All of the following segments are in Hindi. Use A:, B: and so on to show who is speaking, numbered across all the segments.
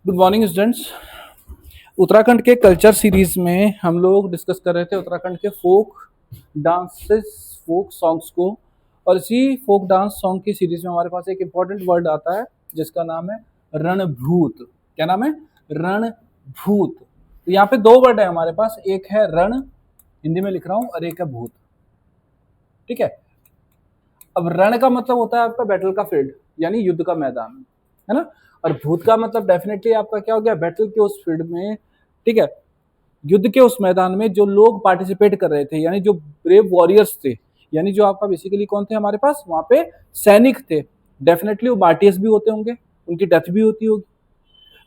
A: Good morning students. उत्तराखंड के कल्चर सीरीज में हम लोग डिस्कस कर रहे थे उत्तराखंड के फोक डांसेस, फोक सॉन्ग्स को। और इसी फोक डांस सॉन्ग की सीरीज में हमारे पास एक इंपॉर्टेंट वर्ड आता है जिसका नाम है रणभूत। क्या नाम है? रणभूत। तो यहाँ पे दो वर्ड है हमारे पास, एक है रण, हिंदी में लिख रहा हूं, और एक है भूत। ठीक है। अब रण का मतलब होता है आपका बैटल का फील्ड, यानी युद्ध का मैदान, है ना। और भूत का मतलब डेफिनेटली आपका क्या हो गया? बैटल के उस फील्ड में, ठीक है, युद्ध के उस मैदान में जो लोग पार्टिसिपेट कर रहे थे, यानी जो ब्रेव वॉरियर्स थे, यानी जो आपका बेसिकली कौन थे हमारे पास वहां पे? सैनिक थे। डेफिनेटली वो मार्टियर्स भी होते होंगे, उनकी डेथ भी होती होगी।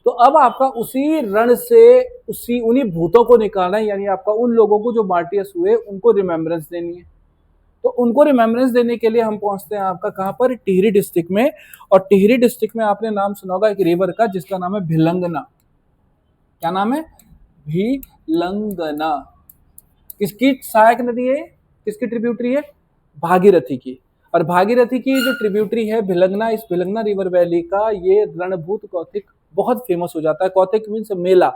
A: तो अब आपका उसी रण से उसी उन्हीं भूतों को निकालना है, यानी आपका उन लोगों को जो मार्टियर्स हुए उनको रिमेम्बरेंस देनी है। तो उनको रिमेम्बरेंस देने के लिए हम पहुंचते हैं आपका कहां पर? टिहरी डिस्ट्रिक्ट में। और टिहरी डिस्ट्रिक्ट में आपने नाम सुना होगा एक रिवर का जिसका नाम है भिलंगना। क्या नाम है? भिलंगना। किसकी सहायक नदी है? किसकी ट्रिब्यूटरी है? भागीरथी की। और भागीरथी की जो ट्रिब्यूटरी है भिलंगना, इस भिलंगना रिवर वैली का ये रणभूत कौथिक बहुत फेमस हो जाता है। कौथिक मीन्स मेला,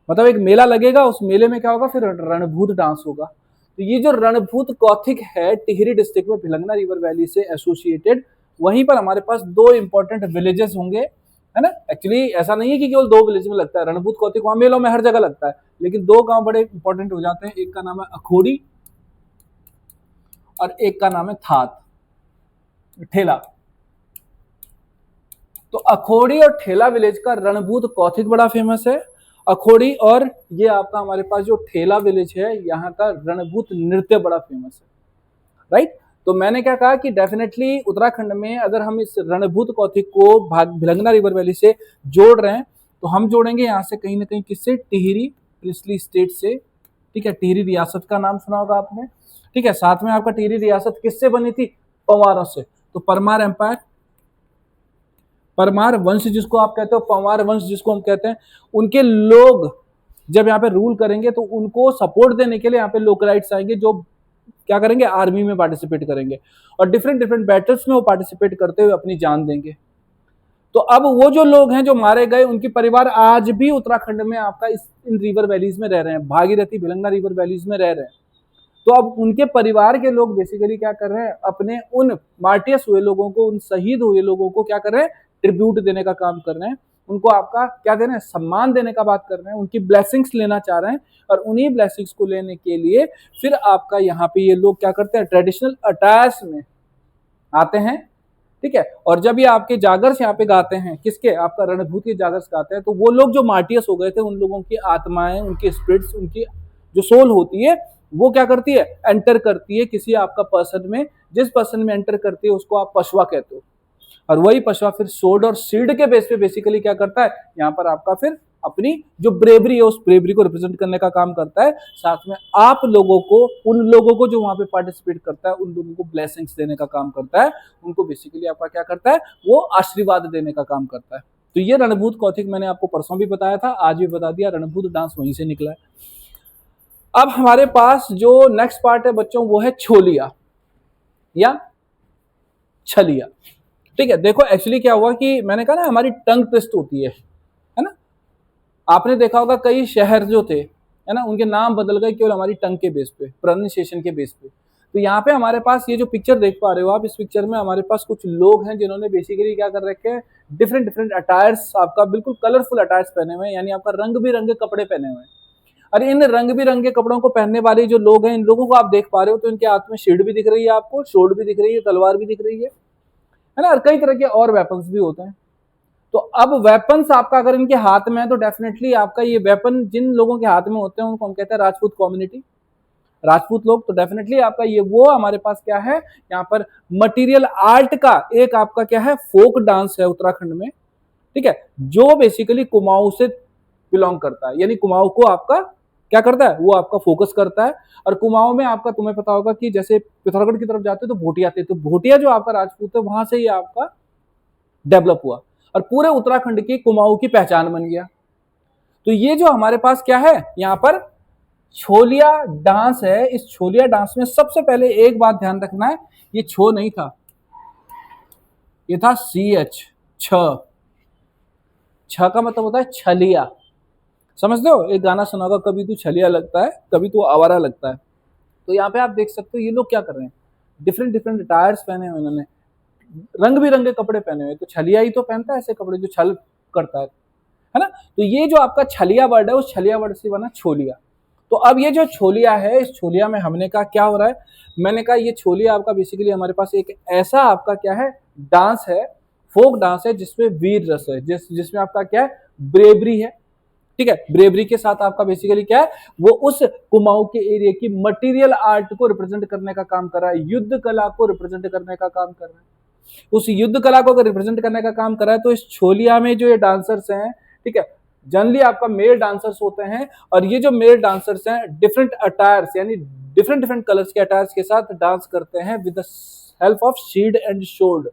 A: मतलब एक मेला लगेगा, उस मेले में क्या होगा? फिर रणभूत डांस होगा। तो ये जो रणभूत कौथिक है टिहरी डिस्ट्रिक्ट में भिलंगना रिवर वैली से एसोसिएटेड, वहीं पर हमारे पास दो इंपॉर्टेंट विलेजेस होंगे, है ना। एक्चुअली ऐसा नहीं है कि केवल दो विलेज में लगता है रणभूत कौथिक, वहां मेलों में हर जगह लगता है, लेकिन दो गांव बड़े इंपॉर्टेंट हो जाते हैं। एक का नाम है अखोड़ी और एक का नाम है थात ठेला। तो अखोड़ी और ठेला विलेज का रणभूत कौथिक बड़ा फेमस है। अखोड़ी और ये आपका हमारे पास जो ठेला विलेज है यहाँ का रणभूत नृत्य बड़ा फेमस है, राइट। तो मैंने क्या कहा कि डेफिनेटली उत्तराखंड में अगर हम इस रणभूत कौथिक को भिलंगना रिवर वैली से जोड़ रहे हैं तो हम जोड़ेंगे यहाँ से कहीं ना कहीं किससे? टिहरी प्रिंसली स्टेट से। ठीक है, टिहरी रियासत का नाम सुना होगा आपने। ठीक है, साथ में आपका टिहरी रियासत किससे बनी थी? पंवारों से। तो परमार एम्पायर, परमार वंश जिसको आप कहते हो, पंवार वंश जिसको हम कहते हैं, उनके लोग जब यहाँ पे रूल करेंगे तो उनको सपोर्ट देने के लिए यहाँ पे लोकलाइट्स आएंगे जो क्या करेंगे? आर्मी में पार्टिसिपेट करेंगे और डिफरेंट डिफरेंट बैटल्स में वो पार्टिसिपेट करते हुए अपनी जान देंगे। तो अब वो जो लोग हैं जो मारे गए, उनके परिवार आज भी उत्तराखंड में आपका इन रिवर वैलीज में रह रहे हैं, भागीरथी भिलंगना रिवर वैलीज में रह रहे हैं। तो अब उनके परिवार के लोग बेसिकली क्या कर रहे हैं? अपने उन मार्टियस हुए लोगों को, उन शहीद हुए लोगों को क्या कर रहे हैं? ट्रिब्यूट देने का काम कर रहे हैं। उनको आपका क्या दे रहे हैं? सम्मान देने का बात कर रहे हैं, उनकी ब्लेसिंग्स लेना चाह रहे हैं। और उन्हीं ब्लेसिंग्स को लेने के लिए फिर आपका यहाँ पे ये लोग क्या करते हैं? ट्रेडिशनल अटायर्स में आते हैं। ठीक है, और जब ये आपके जागर्स यहाँ पे गाते हैं, किसके? आपका रणभूत के जागर्स गाते हैं, तो वो लोग जो मार्टियस हो गए थे उन लोगों की आत्माएं, उनकी स्पिरिट्स, उनकी जो सोल होती है वो क्या करती है? एंटर करती है किसी आपका पर्सन में। जिस पर्सन में एंटर करती है उसको आप पशवा कहते हो, और वही पशवा फिर सोड और सीड के बेस पे बेसिकली क्या करता है? यहाँ पर आपका फिर अपनी जो ब्रेवरी है उस ब्रेवरी को रिप्रेजेंट करने का काम करता है। साथ में आप लोगों को, उन लोगों को जो वहां पे पार्टिसिपेट करता है, उन लोगों को ब्लेसिंग्स देने का काम करता है। उनको बेसिकली आपका क्या करता है? वो आशीर्वाद देने का काम करता है। तो ये रणभूत कौथिक मैंने आपको परसों भी बताया था, आज भी बता दिया, रणभूत डांस वहीं से निकला है। अब हमारे पास जो नेक्स्ट पार्ट है बच्चों वो है छोलिया या छलिया। ठीक है, देखो एक्चुअली क्या हुआ कि मैंने कहा ना हमारी टंग ट्विस्ट होती है ना। आपने देखा होगा कई शहर जो थे, है ना, उनके नाम बदल गए केवल हमारी टंग के बेस पे, प्रोनाउंसिएशन के बेस पे। तो यहाँ पे हमारे पास ये जो पिक्चर देख पा रहे हो आप, इस पिक्चर में हमारे पास कुछ लोग हैं जिन्होंने बेसिकली क्या कर रखे हैं? डिफरेंट डिफरेंट अटायर्स, आपका बिल्कुल कलरफुल अटायर्स पहने हुए हैं, यानी आपका रंग बिरंगे कपड़े पहने हुए हैं। और इन रंग बिरंगे कपड़ों को पहनने वाले जो लोग हैं, इन लोगों को आप देख पा रहे हो तो इनके हाथ में शील्ड भी दिख रही है, आपको शोर्ड भी दिख रही है, तलवार भी दिख रही है ना, और कई तरह के और वेपन्स भी होते हैं। तो अब वेपन्स आपका अगर इनके हाथ में है तो डेफिनेटली आपका ये वेपन जिन लोगों के हाथ में होते हैं उनको हम कहते हैं राजपूत कम्युनिटी, राजपूत लोग। तो डेफिनेटली आपका ये वो हमारे पास क्या है? यहाँ पर मटेरियल आर्ट का एक आपका क्या है? फोक डांस है उत्तराखंड में। ठीक है, जो बेसिकली कुमाऊं से बिलोंग करता है, यानी कुमाऊं को आपका क्या करता है? वो आपका फोकस करता है। और कुमाऊं में आपका तुम्हें पता होगा कि जैसे पिथौरागढ़ की तरफ जाते हो तो भोटिया थे, तो भोटिया जो आपका राजपूत है वहां से ही आपका डेवलप हुआ और पूरे उत्तराखंड की कुमाऊं की पहचान बन गया। तो ये जो हमारे पास क्या है यहाँ पर? छोलिया डांस है। इस छोलिया डांस में सबसे पहले एक बात ध्यान रखना है, ये छो नहीं था, ये था CH, छ। छ का मतलब होता है छलिया, समझते हो? एक गाना सुना होगा, कभी तू छलिया लगता है, कभी तू आवारा लगता है। तो यहाँ पे आप देख सकते हो ये लोग क्या कर रहे हैं, डिफरेंट डिफरेंट अटायर्स पहने हुए इन्होंने, रंग बिरंगे कपड़े पहने हुए। तो छलिया ही तो पहनता है ऐसे कपड़े जो छल करता है ना? तो ये जो आपका छलिया वर्ड है, उस छलिया वर्ड से बना छोलिया। तो अब ये जो छोलिया है, इस छोलिया में हमने कहा क्या हो रहा है, मैंने कहा ये छोलिया आपका बेसिकली हमारे पास एक ऐसा आपका क्या है, डांस है, फोक डांस है, जिसमें वीर रस है, जिसमें आपका क्या है, ब्रेवरी है। ठीक है, ब्रेवरी के साथ आपका बेसिकली क्या है, वो उस कुमाऊं के एरिया की मटेरियल आर्ट को रिप्रेजेंट करने का काम कर रहा है, युद्ध कला को रिप्रेजेंट करने का काम कर रहा है। उस युद्ध कला को अगर रिप्रेजेंट करने का काम कर रहा है, तो इस छोलिया में जो ये डांसर्स हैं, ठीक है, जनरली आपका मेल डांसर्स होते हैं, और ये जो मेल डांसर्स हैं डिफरेंट अटायर्स यानी डिफरेंट डिफरेंट कलर्स के अटायर्स के साथ डांस करते हैं with the help of shield and sword,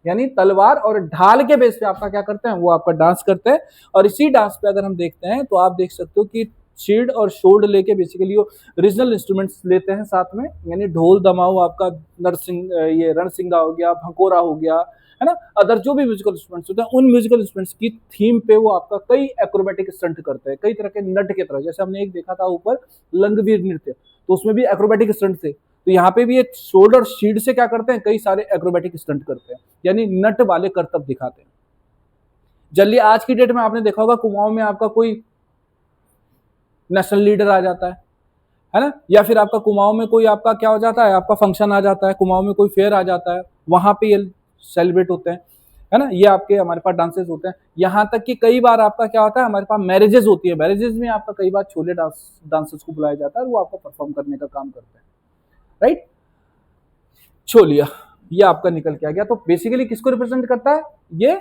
A: यानी तलवार और ढाल के बेस पे आपका क्या करते हैं, वो आपका डांस करते हैं। और इसी डांस पे अगर हम देखते हैं तो आप देख सकते हो कि शील्ड और शोल्ड लेके बेसिकली वो रीजनल इंस्ट्रूमेंट्स लेते हैं साथ में, यानी ढोल दमाऊ आपका नरसिंग, ये रणसिंगा हो गया, भंकोरा हो गया, है ना, अदर जो भी म्यूजिकल इंस्ट्रूमेंट्स होते हैं, उन म्यूजिकल इंस्ट्रूमेंट्स की थीम पे वो आपका कई एक्रोबैटिक स्टंट करते हैं, कई तरह के नट के तरह। जैसे हमने एक देखा था ऊपर लंगवीर नृत्य, तो उसमें भी एक्रोबैटिक स्टंट थे। तो यहाँ पे भी ये शोल्डर शील्ड से क्या करते हैं, कई सारे एक्रोबैटिक स्टंट करते हैं, यानी नट वाले करतब दिखाते हैं। जल्दी आज की डेट में आपने देखा होगा कुमाऊं में आपका कोई नेशनल लीडर आ जाता है ना, या फिर आपका कुमाऊं में कोई आपका क्या हो जाता है, आपका फंक्शन आ जाता है, कुमाऊं में कोई फेयर आ जाता है, वहां पे ये सेलिब्रेट होते हैं, है ना, ये आपके हमारे पास डांसेस होते हैं। यहाँ तक कि कई बार आपका क्या होता है, हमारे पास मैरिजेस होती है, मैरिजेस में आपका कई बार छोले डांसर्स को बुलाया जाता है और वो आपको परफॉर्म करने का काम करते हैं, राइट। छोलिया ये आपका निकल के आ गया। तो बेसिकली किसको रिप्रेजेंट करता है, ये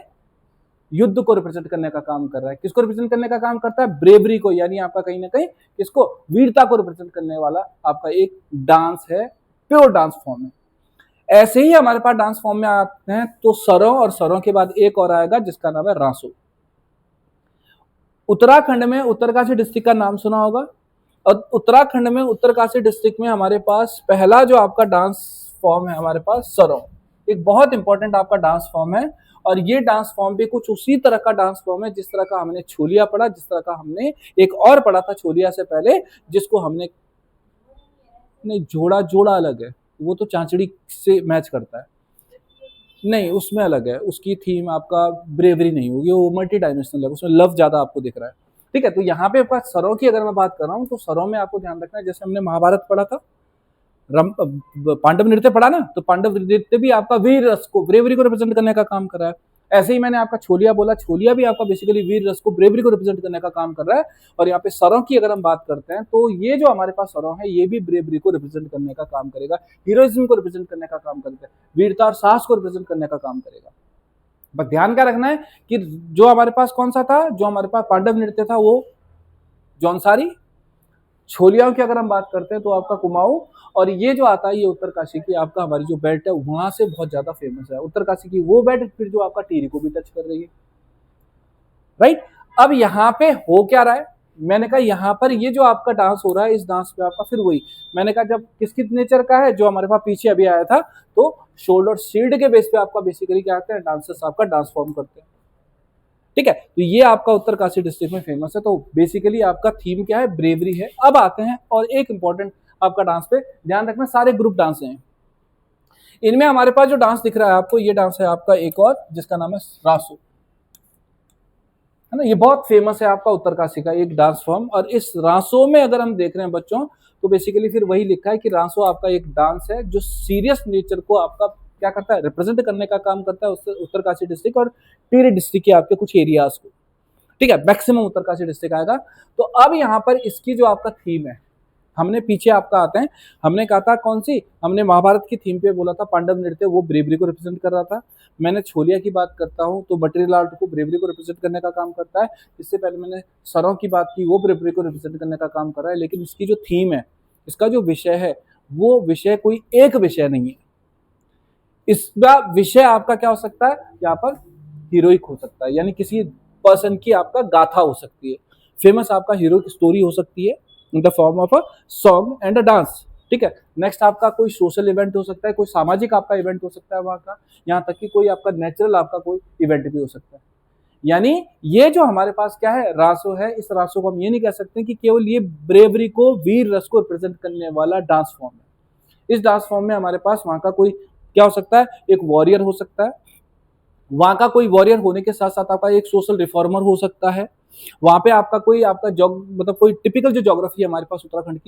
A: युद्ध को रिप्रेजेंट करने का काम कर रहा है। किसको रिप्रेजेंट करने का काम करता है, ब्रेवरी को, यानी आपका कहीं ना कहीं किसको, वीरता को रिप्रेजेंट करने वाला आपका एक डांस है, प्योर डांस फॉर्म है। ऐसे ही हमारे पास डांस फॉर्म में आते हैं तो सरों, और सरों के बाद एक और आएगा जिसका नाम है रांसो। उत्तराखंड में उत्तरकाशी डिस्ट्रिक्ट का नाम सुना होगा, और उत्तराखंड में उत्तरकाशी डिस्ट्रिक्ट में हमारे पास पहला जो आपका डांस फॉर्म है हमारे पास सरों, एक बहुत इंपॉर्टेंट आपका डांस फॉर्म है। और ये डांस फॉर्म भी कुछ उसी तरह का डांस फॉर्म है जिस तरह का हमने छोलिया पढ़ा, जिस तरह का हमने एक और पढ़ा था छोलिया से पहले, जिसको हमने नहीं, जोड़ा जोड़ा अलग है, वो तो चांचड़ी से मैच करता है, नहीं उसमें अलग है, उसकी थीम आपका ब्रेवरी नहीं होगी, वो मल्टी डायमेंशनल है, उसमें लव ज्यादा आपको दिख रहा है। ठीक है, तो यहाँ पे आपका सरों की अगर मैं बात कर रहा हूँ, तो सरों में आपको ध्यान रखना है, जैसे हमने महाभारत पढ़ा था, पांडव नृत्य पढ़ा ना, तो पांडव नृत्य भी आपका वीर रस को, ब्रेवरी को रिप्रेजेंट करने का काम कर रहा है। ऐसे ही मैंने आपका छोलिया बोला, छोलिया भी आपका बेसिकली वीर रस को, ब्रेवरी को रिप्रेजेंट करने का काम कर रहा है। और यहाँ पे सरों की अगर हम बात करते हैं, तो ये जो हमारे पास सरों है, ये भी ब्रेवरी को रिप्रेजेंट करने का काम करेगा, हीरोइज्म को रिप्रेजेंट करने का काम करेगा, वीरता और साहस को रिप्रेजेंट करने का काम करेगा। बस ध्यान क्या रखना है कि जो हमारे पास कौन सा था, जो हमारे पास पांडव नृत्य था वो जौनसारी, छोलियाओं की अगर हम बात करते हैं तो आपका कुमाऊं, और ये जो आता है ये उत्तरकाशी की आपका हमारी जो बेल्ट है वहां से बहुत ज्यादा फेमस है, उत्तरकाशी की वो बेल्ट फिर जो आपका टिहरी को भी टच कर रही है, राइट। अब यहाँ पे हो क्या रहा है, मैंने कहा यहाँ पर ये जो आपका डांस हो रहा है, इस डांस पे आपका फिर वही, मैंने कहा जब किसकी नेचर का है, जो हमारे पास पीछे अभी आया था, तो शोल्डर शील्ड के बेस पे आपका बेसिकली क्या करते हैं, डांसर्स आपका डांस फॉर्म करते हैं। ठीक है, तो ये आपका उत्तरकाशी डिस्ट्रिक्ट में फेमस है। तो बेसिकली आपका थीम क्या है, ब्रेवरी है। अब आते हैं और एक इंपॉर्टेंट आपका डांस पे ध्यान रखना, सारे ग्रुप डांस हैं, इनमें हमारे पास जो डांस दिख रहा है आपको, ये डांस है आपका एक और जिसका नाम है रासो, है ना, ये बहुत फेमस है आपका उत्तरकाशी का एक डांस फॉर्म। और इस रासो में अगर हम देख रहे हैं बच्चों, तो बेसिकली फिर वही लिखा है कि रासो आपका एक डांस है जो सीरियस नेचर को आपका क्या करता है, रिप्रेजेंट करने का काम करता है, उससे उत्तरकाशी डिस्ट्रिक्ट और टिहरी डिस्ट्रिक्ट के आपके कुछ एरियाज को। ठीक है, मैक्सिमम उत्तरकाशी डिस्ट्रिक्ट आएगा। तो अब यहाँ पर इसकी जो आपका थीम है, हमने पीछे आपका आते हैं, हमने कहा था कौन सी, हमने महाभारत की थीम पे बोला था पांडव नृत्य, वो ब्रेवरी को रिप्रेजेंट कर रहा था। मैंने छोलिया की बात करता हूँ तो मटेरियल आर्ट को, ब्रेवरी को रिप्रेजेंट करने का काम करता है। इससे पहले मैंने सरों की बात की, वो ब्रेवरी को रिप्रेजेंट करने का काम कर रहा है। लेकिन इसकी जो थीम है, इसका जो विषय है, वो विषय कोई एक विषय नहीं है, इसका विषय आपका क्या हो सकता है, यहाँ पर हीरोइक हो सकता है, यानी किसी पर्सन की आपका गाथा हो सकती है, फेमस आपका हीरोइक स्टोरी हो सकती है in the form of a song and a dance. ठीक है, नेक्स्ट आपका कोई सोशल इवेंट हो सकता है, कोई सामाजिक आपका इवेंट हो सकता है वहां का, यहाँ तक कि कोई आपका नेचुरल आपका कोई इवेंट भी हो सकता है। यानी ये जो हमारे पास क्या है, रासो है, इस रासो को हम ये नहीं कह सकते कि केवल ये ब्रेवरी को, वीर रस को रिप्रेजेंट करने वाला डांस फॉर्म है। इस डांस फॉर्म में हमारे पास वहां का कोई क्या हो सकता है, एक वॉरियर हो सकता है, वहां का कोई वॉरियर होने के साथ साथ आपका एक सोशल रिफॉर्मर हो सकता है, वहां पे आपका कोई आपका मतलब कोई टिपिकल जो ज्योग्राफी है हमारे पास उत्तराखंड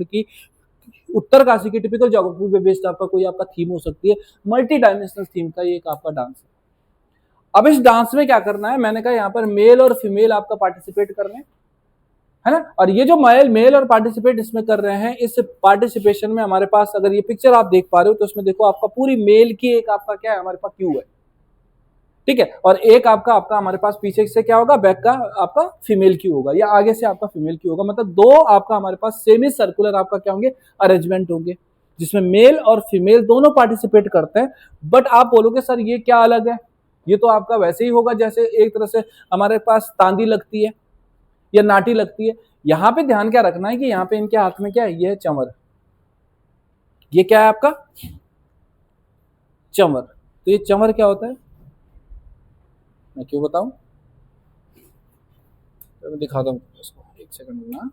A: की उत्तरकाशी की टिपिकल ज्योग्राफी पे बेस्ड आपका कोई आपका थीम हो सकती है, मल्टी डायमेंशनल थीम का ये एक आपका डांस है। अब इस डांस में क्या करना है, मैंने कहा यहाँ पर मेल और फीमेल आपका पार्टिसिपेट कर रहे हैं, है ना, और ये जो मेल और पार्टिसिपेट इसमें कर रहे हैं, इस पार्टिसिपेशन में हमारे पास अगर ये पिक्चर आप देख पा रहे हो तो इसमें देखो आपका पूरी मेल की एक आपका क्या है, हमारे पास क्यू है, ठीक है, और एक आपका आपका हमारे पास पीछे से क्या होगा, बैक का आपका फीमेल क्यू होगा, या आगे से आपका फीमेल क्यू होगा, मतलब दो आपका हमारे पास सेमी सर्कुलर आपका क्या होंगे, अरेंजमेंट होंगे, जिसमें मेल और फीमेल दोनों पार्टिसिपेट करते हैं। बट आप बोलोगे सर ये क्या अलग है, ये तो आपका वैसे ही होगा जैसे एक तरह से हमारे पास तांदी लगती है या नाटी लगती है। यहां पे ध्यान क्या रखना है कि यहाँ पे इनके हाथ में क्या है, ये है चंवर, ये क्या है आपका चंवर। तो ये चंवर क्या होता है, मैं क्यों बताऊं, तो मैं दिखाता हूँ इसको, एक सेकंड रुकना।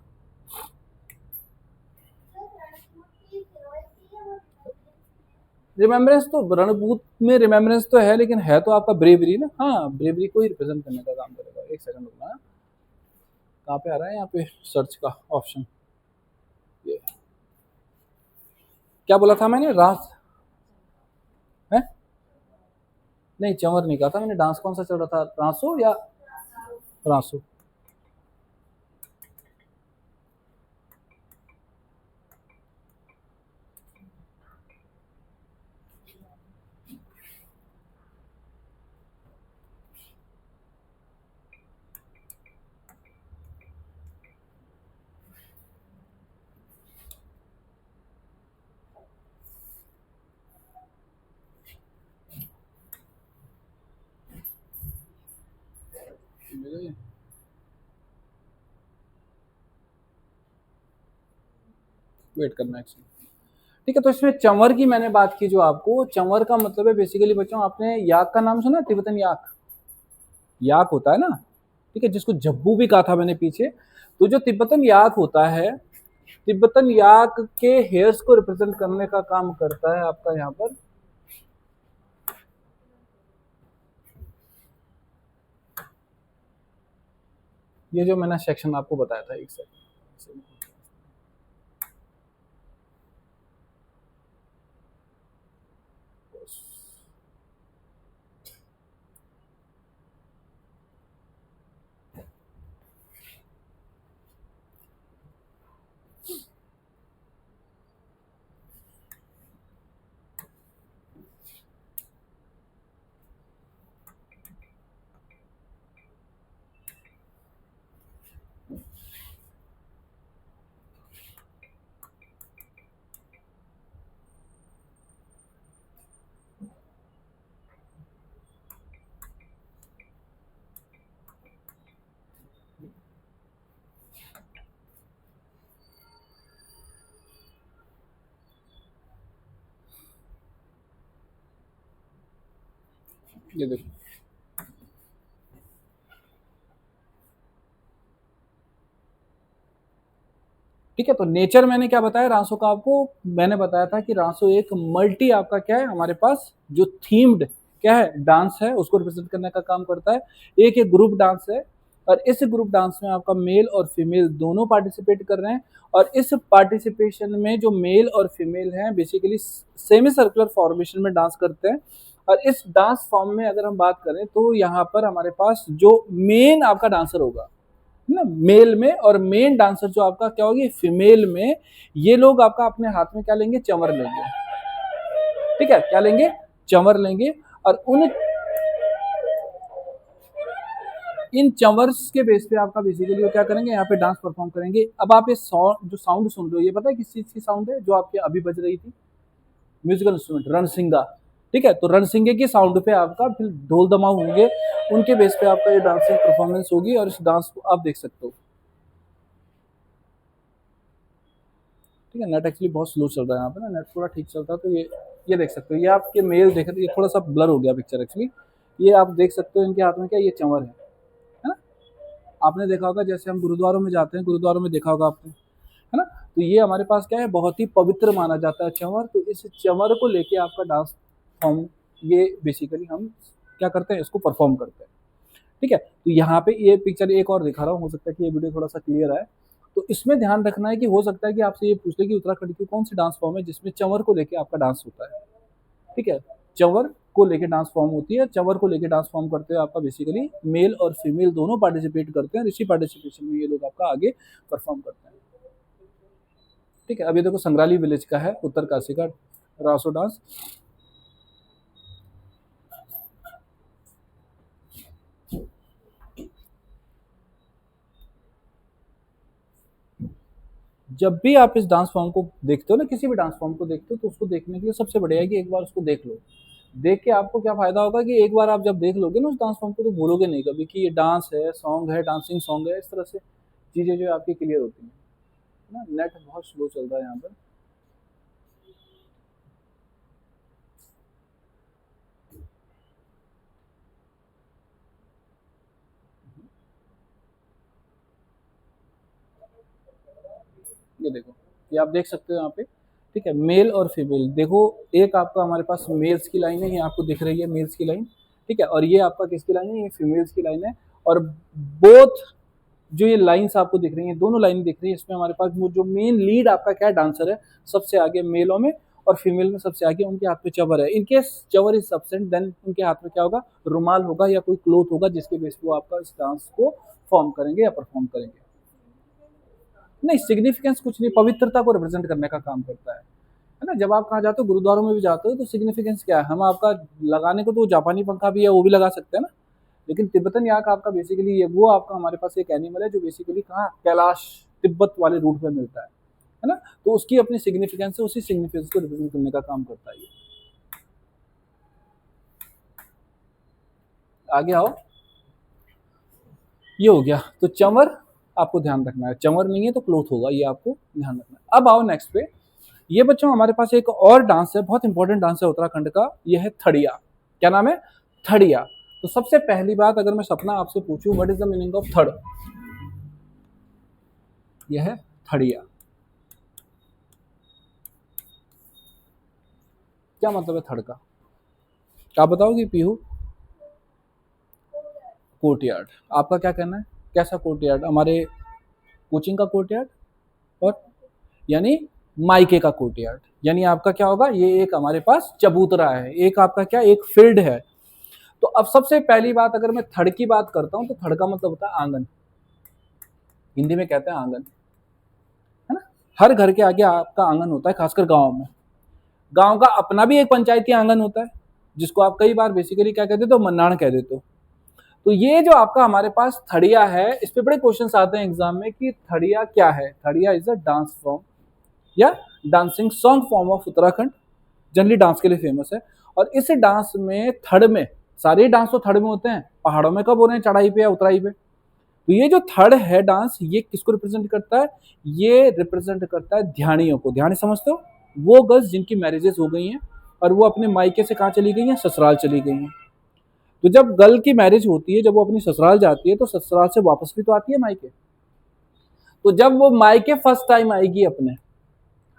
A: रिमेम्बरेंस तो रणभूत में रिमेम्बरेंस तो है, लेकिन है तो आपका ब्रेवरी ना, हाँ ब्रेवरी को ही रिप्रेजेंट करने का काम करेगा। एक सेकंड रुकना, कहाँ पे आ रहा है यहाँ पे सर्च का ऑप्शन, ये क्या बोला था मैंने, रास है, नहीं चंवर नहीं कहा था मैंने, डांस कौन सा चल रहा था, रासो या रासो, वेट करना एक्चुअली, ठीक है। तो इसमें चंवर की मैंने बात की, जो आपको चंवर का मतलब है बेसिकली बच्चों, आपने याक का नाम सुना, तिब्बतन याक, याक होता है ना, ठीक है, जिसको जब्बू भी कहा था मैंने पीछे। तो जो तिब्बतन याक होता है, तिब्बतन याक के हेयर्स को रिप्रेजेंट करने का काम करता है आपका यहाँ पर, ये जो मैंने सेक्शन आपको बताया था, एक सेकंड, ये देखो, ठीक है। तो नेचर मैंने क्या बताया रासो का आपको, मैंने बताया था कि रासो एक मल्टी आपका क्या है, हमारे पास जो थीम्ड क्या है डांस है, उसको रिप्रेजेंट करने का काम करता है। एक एक ग्रुप डांस है, और इस ग्रुप डांस में आपका मेल और फीमेल दोनों पार्टिसिपेट कर रहे हैं, और इस पार्टिसिपेशन में जो मेल और फीमेल हैं बेसिकली सेमी सर्कुलर फॉर्मेशन में डांस करते हैं। और इस डांस फॉर्म में अगर हम बात करें तो यहाँ पर हमारे पास जो मेन आपका डांसर होगा ना मेल में, और मेन डांसर जो आपका क्या होगी फीमेल में, ये लोग आपका अपने हाथ में क्या लेंगे, चंवर लेंगे, ठीक है, क्या लेंगे, चंवर लेंगे। और इन चंवर्स के बेस पे आपका बेसिकली वो क्या करेंगे, यहाँ पे डांस परफॉर्म करेंगे। अब आप ये जो साउंड सुन रहे हो, ये पता है किस चीज की साउंड है, जो आपके अभी बज रही थी, म्यूजिकल इंस्ट्रूमेंट रणसिंगा, ठीक है। तो रणसिंगे की साउंड पे आपका फिर ढोल दमाऊ होंगे, उनके बेस पे आपका ये डांसिंग परफॉर्मेंस होगी, और इस डांस को आप देख सकते हो, ठीक है। नेट एक्चुअली बहुत स्लो चल रहा है यहाँ पे ना, नेट थोड़ा ठीक चलता है तो ये देख सकते हो, ये आपके मेल देख, ये थोड़ा सा ब्लर हो गया पिक्चर एक्चुअली, ये आप देख सकते हो इनके हाथ में क्या, ये चंवर है, आपने देखा होगा जैसे हम गुरुद्वारों में जाते हैं, गुरुद्वारों में देखा होगा आपने, है ना। तो ये हमारे पास क्या है, बहुत ही पवित्र माना जाता है चंवर। तो इस चंवर को लेके आपका डांस फॉर्म, ये बेसिकली हम क्या करते हैं, इसको परफॉर्म करते हैं। ठीक है, तो यहाँ पे ये पिक्चर एक और दिखा रहा हूँ, हो सकता है कि ये वीडियो थोड़ा सा क्लियर आए। तो इसमें ध्यान रखना है कि हो सकता है कि आपसे ये पूछ ले कि उत्तराखंड की कौन सी डांस फॉर्म है जिसमें चंवर को लेके आपका डांस होता है। ठीक है, चंवर को लेके डांस फॉर्म होती है। चंवर को लेके डांस फॉर्म करते हुए आपका बेसिकली मेल और फीमेल दोनों पार्टिसिपेट करते हैं। इसी पार्टिसिपेशन में ये लोग आपका आगे परफॉर्म करते हैं। ठीक है, अब ये देखो संग्राली विलेज का है, उत्तरकाशी का रासो डांस। जब भी आप इस डांस फॉर्म को देखते हो ना, किसी भी डांस फॉर्म को देखते हो, तो उसको देखने के लिए सबसे बढ़िया है कि एक बार उसको देख लो। देख के आपको क्या फायदा होगा कि एक बार आप जब देख लोगे ना उस डांस फॉर्म को, तो भूलोगे नहीं कभी कि ये डांस है, सॉन्ग है, डांसिंग सॉन्ग है। इस तरह से चीजें जो है आपकी क्लियर होती हैं ना। नेट बहुत स्लो चल रहा है यहाँ पर। ये देखो, ये आप देख सकते हो यहाँ पे। ठीक है, मेल और फीमेल देखो, एक आपका हमारे पास मेल्स की लाइन है, ये आपको दिख रही है मेल्स की लाइन। ठीक है, और ये आपका किसकी लाइन है, ये फीमेल्स की लाइन है। और बोथ जो ये लाइंस आपको दिख रही हैं, दोनों लाइन दिख रही है, इसमें हमारे पास वो जो मेन लीड आपका क्या है, डांसर है, सबसे आगे मेलों में, और फीमेल में सबसे आगे उनके हाथ में चवर है। In case Chawar is absent, then उनके हाथ में क्या होगा, रुमाल होगा या कोई क्लोथ होगा, जिसके बेस पे वो आपका इस डांस को फॉर्म करेंगे या परफॉर्म करेंगे। नहीं, सिग्निफिकेंस कुछ नहीं, पवित्रता को रिप्रेजेंट करने का काम करता है ना। जब आप कहाँ जाते हो, गुरुद्वारों में भी जाते हो, तो सिग्निफिकेंस क्या है, हम आपका लगाने को तो जापानी पंखा भी है, वो भी लगा सकते हैं ना। लेकिन तिब्बतन याक आपका बेसिकली ये वो आपका हमारे पास एक एनिमल है जो बेसिकली कहाँ, कैलाश तिब्बत वाले रूट में मिलता है ना। तो उसकी अपनी सिग्निफिकेंस है, उसी सिग्निफिकेंस को रिप्रेजेंट करने का काम करता है ये। आगे आओ, ये हो गया। तो चंवर आपको ध्यान रखना है, चंवर नहीं है तो क्लोथ होगा, ये आपको ध्यान रखना है। अब आओ नेक्स्ट पे। ये बच्चों हमारे पास एक और डांस है, बहुत इंपॉर्टेंट डांस है उत्तराखंड का, यह है थड़िया। क्या नाम है, थड़िया। तो सबसे पहली बात, अगर मैं सपना आपसे पूछूं what is the meaning of Thad, यह है थड़िया। क्या मतलब है थड़ का, क्या बताओगे पीहू? कोर्टयार्ड। आपका क्या कहना है, कैसा कोर्टयार्ड? हमारे कोचिंग का कोर्टयार्ड, और यानी मायके का कोर्टयार्ड, यानी आपका क्या होगा, ये एक हमारे पास चबूतरा है, एक आपका क्या, एक फील्ड है। तो अब सबसे पहली बात, अगर मैं थड़ की बात करता हूं, तो थड़ का मतलब होता है आंगन, हिंदी में कहते हैं आंगन, है ना। हर घर के आगे आपका आंगन होता है, खासकर गांव में। गांव का अपना भी एक पंचायती आंगन होता है, जिसको आप कई बार बेसिकली क्या कहते हो, मन्नाण कह देते हो। तो ये जो आपका हमारे पास थड़िया है, इस पे बड़े क्वेश्चंस आते हैं एग्जाम में कि थड़िया क्या है। थड़िया इज अ डांस फॉर्म या dancing song form of Uttarakhand, generally dance के लिए फेमस है। और इस डांस में थड़ में, सारे डांस तो थड़ में होते हैं, पहाड़ों में कब हो रहे हैं, चढ़ाई पे या उतराई पे। तो ये जो थड़ है डांस, ये किसको रिप्रेजेंट करता है, ये रिप्रेजेंट करता है ध्यानियों को। ध्यान समझते हो, वो गर्ल्स जिनकी मैरिजेस हो गई हैं और वो अपने मायके से कहाँ चली गई हैं, ससुराल चली गई हैं। तो जब गर्ल की मैरिज होती है, जब वो अपनी ससुराल जाती है, तो ससुराल से वापस भी तो आती है मायके। तो जब वो मायके फर्स्ट टाइम आएगी अपने,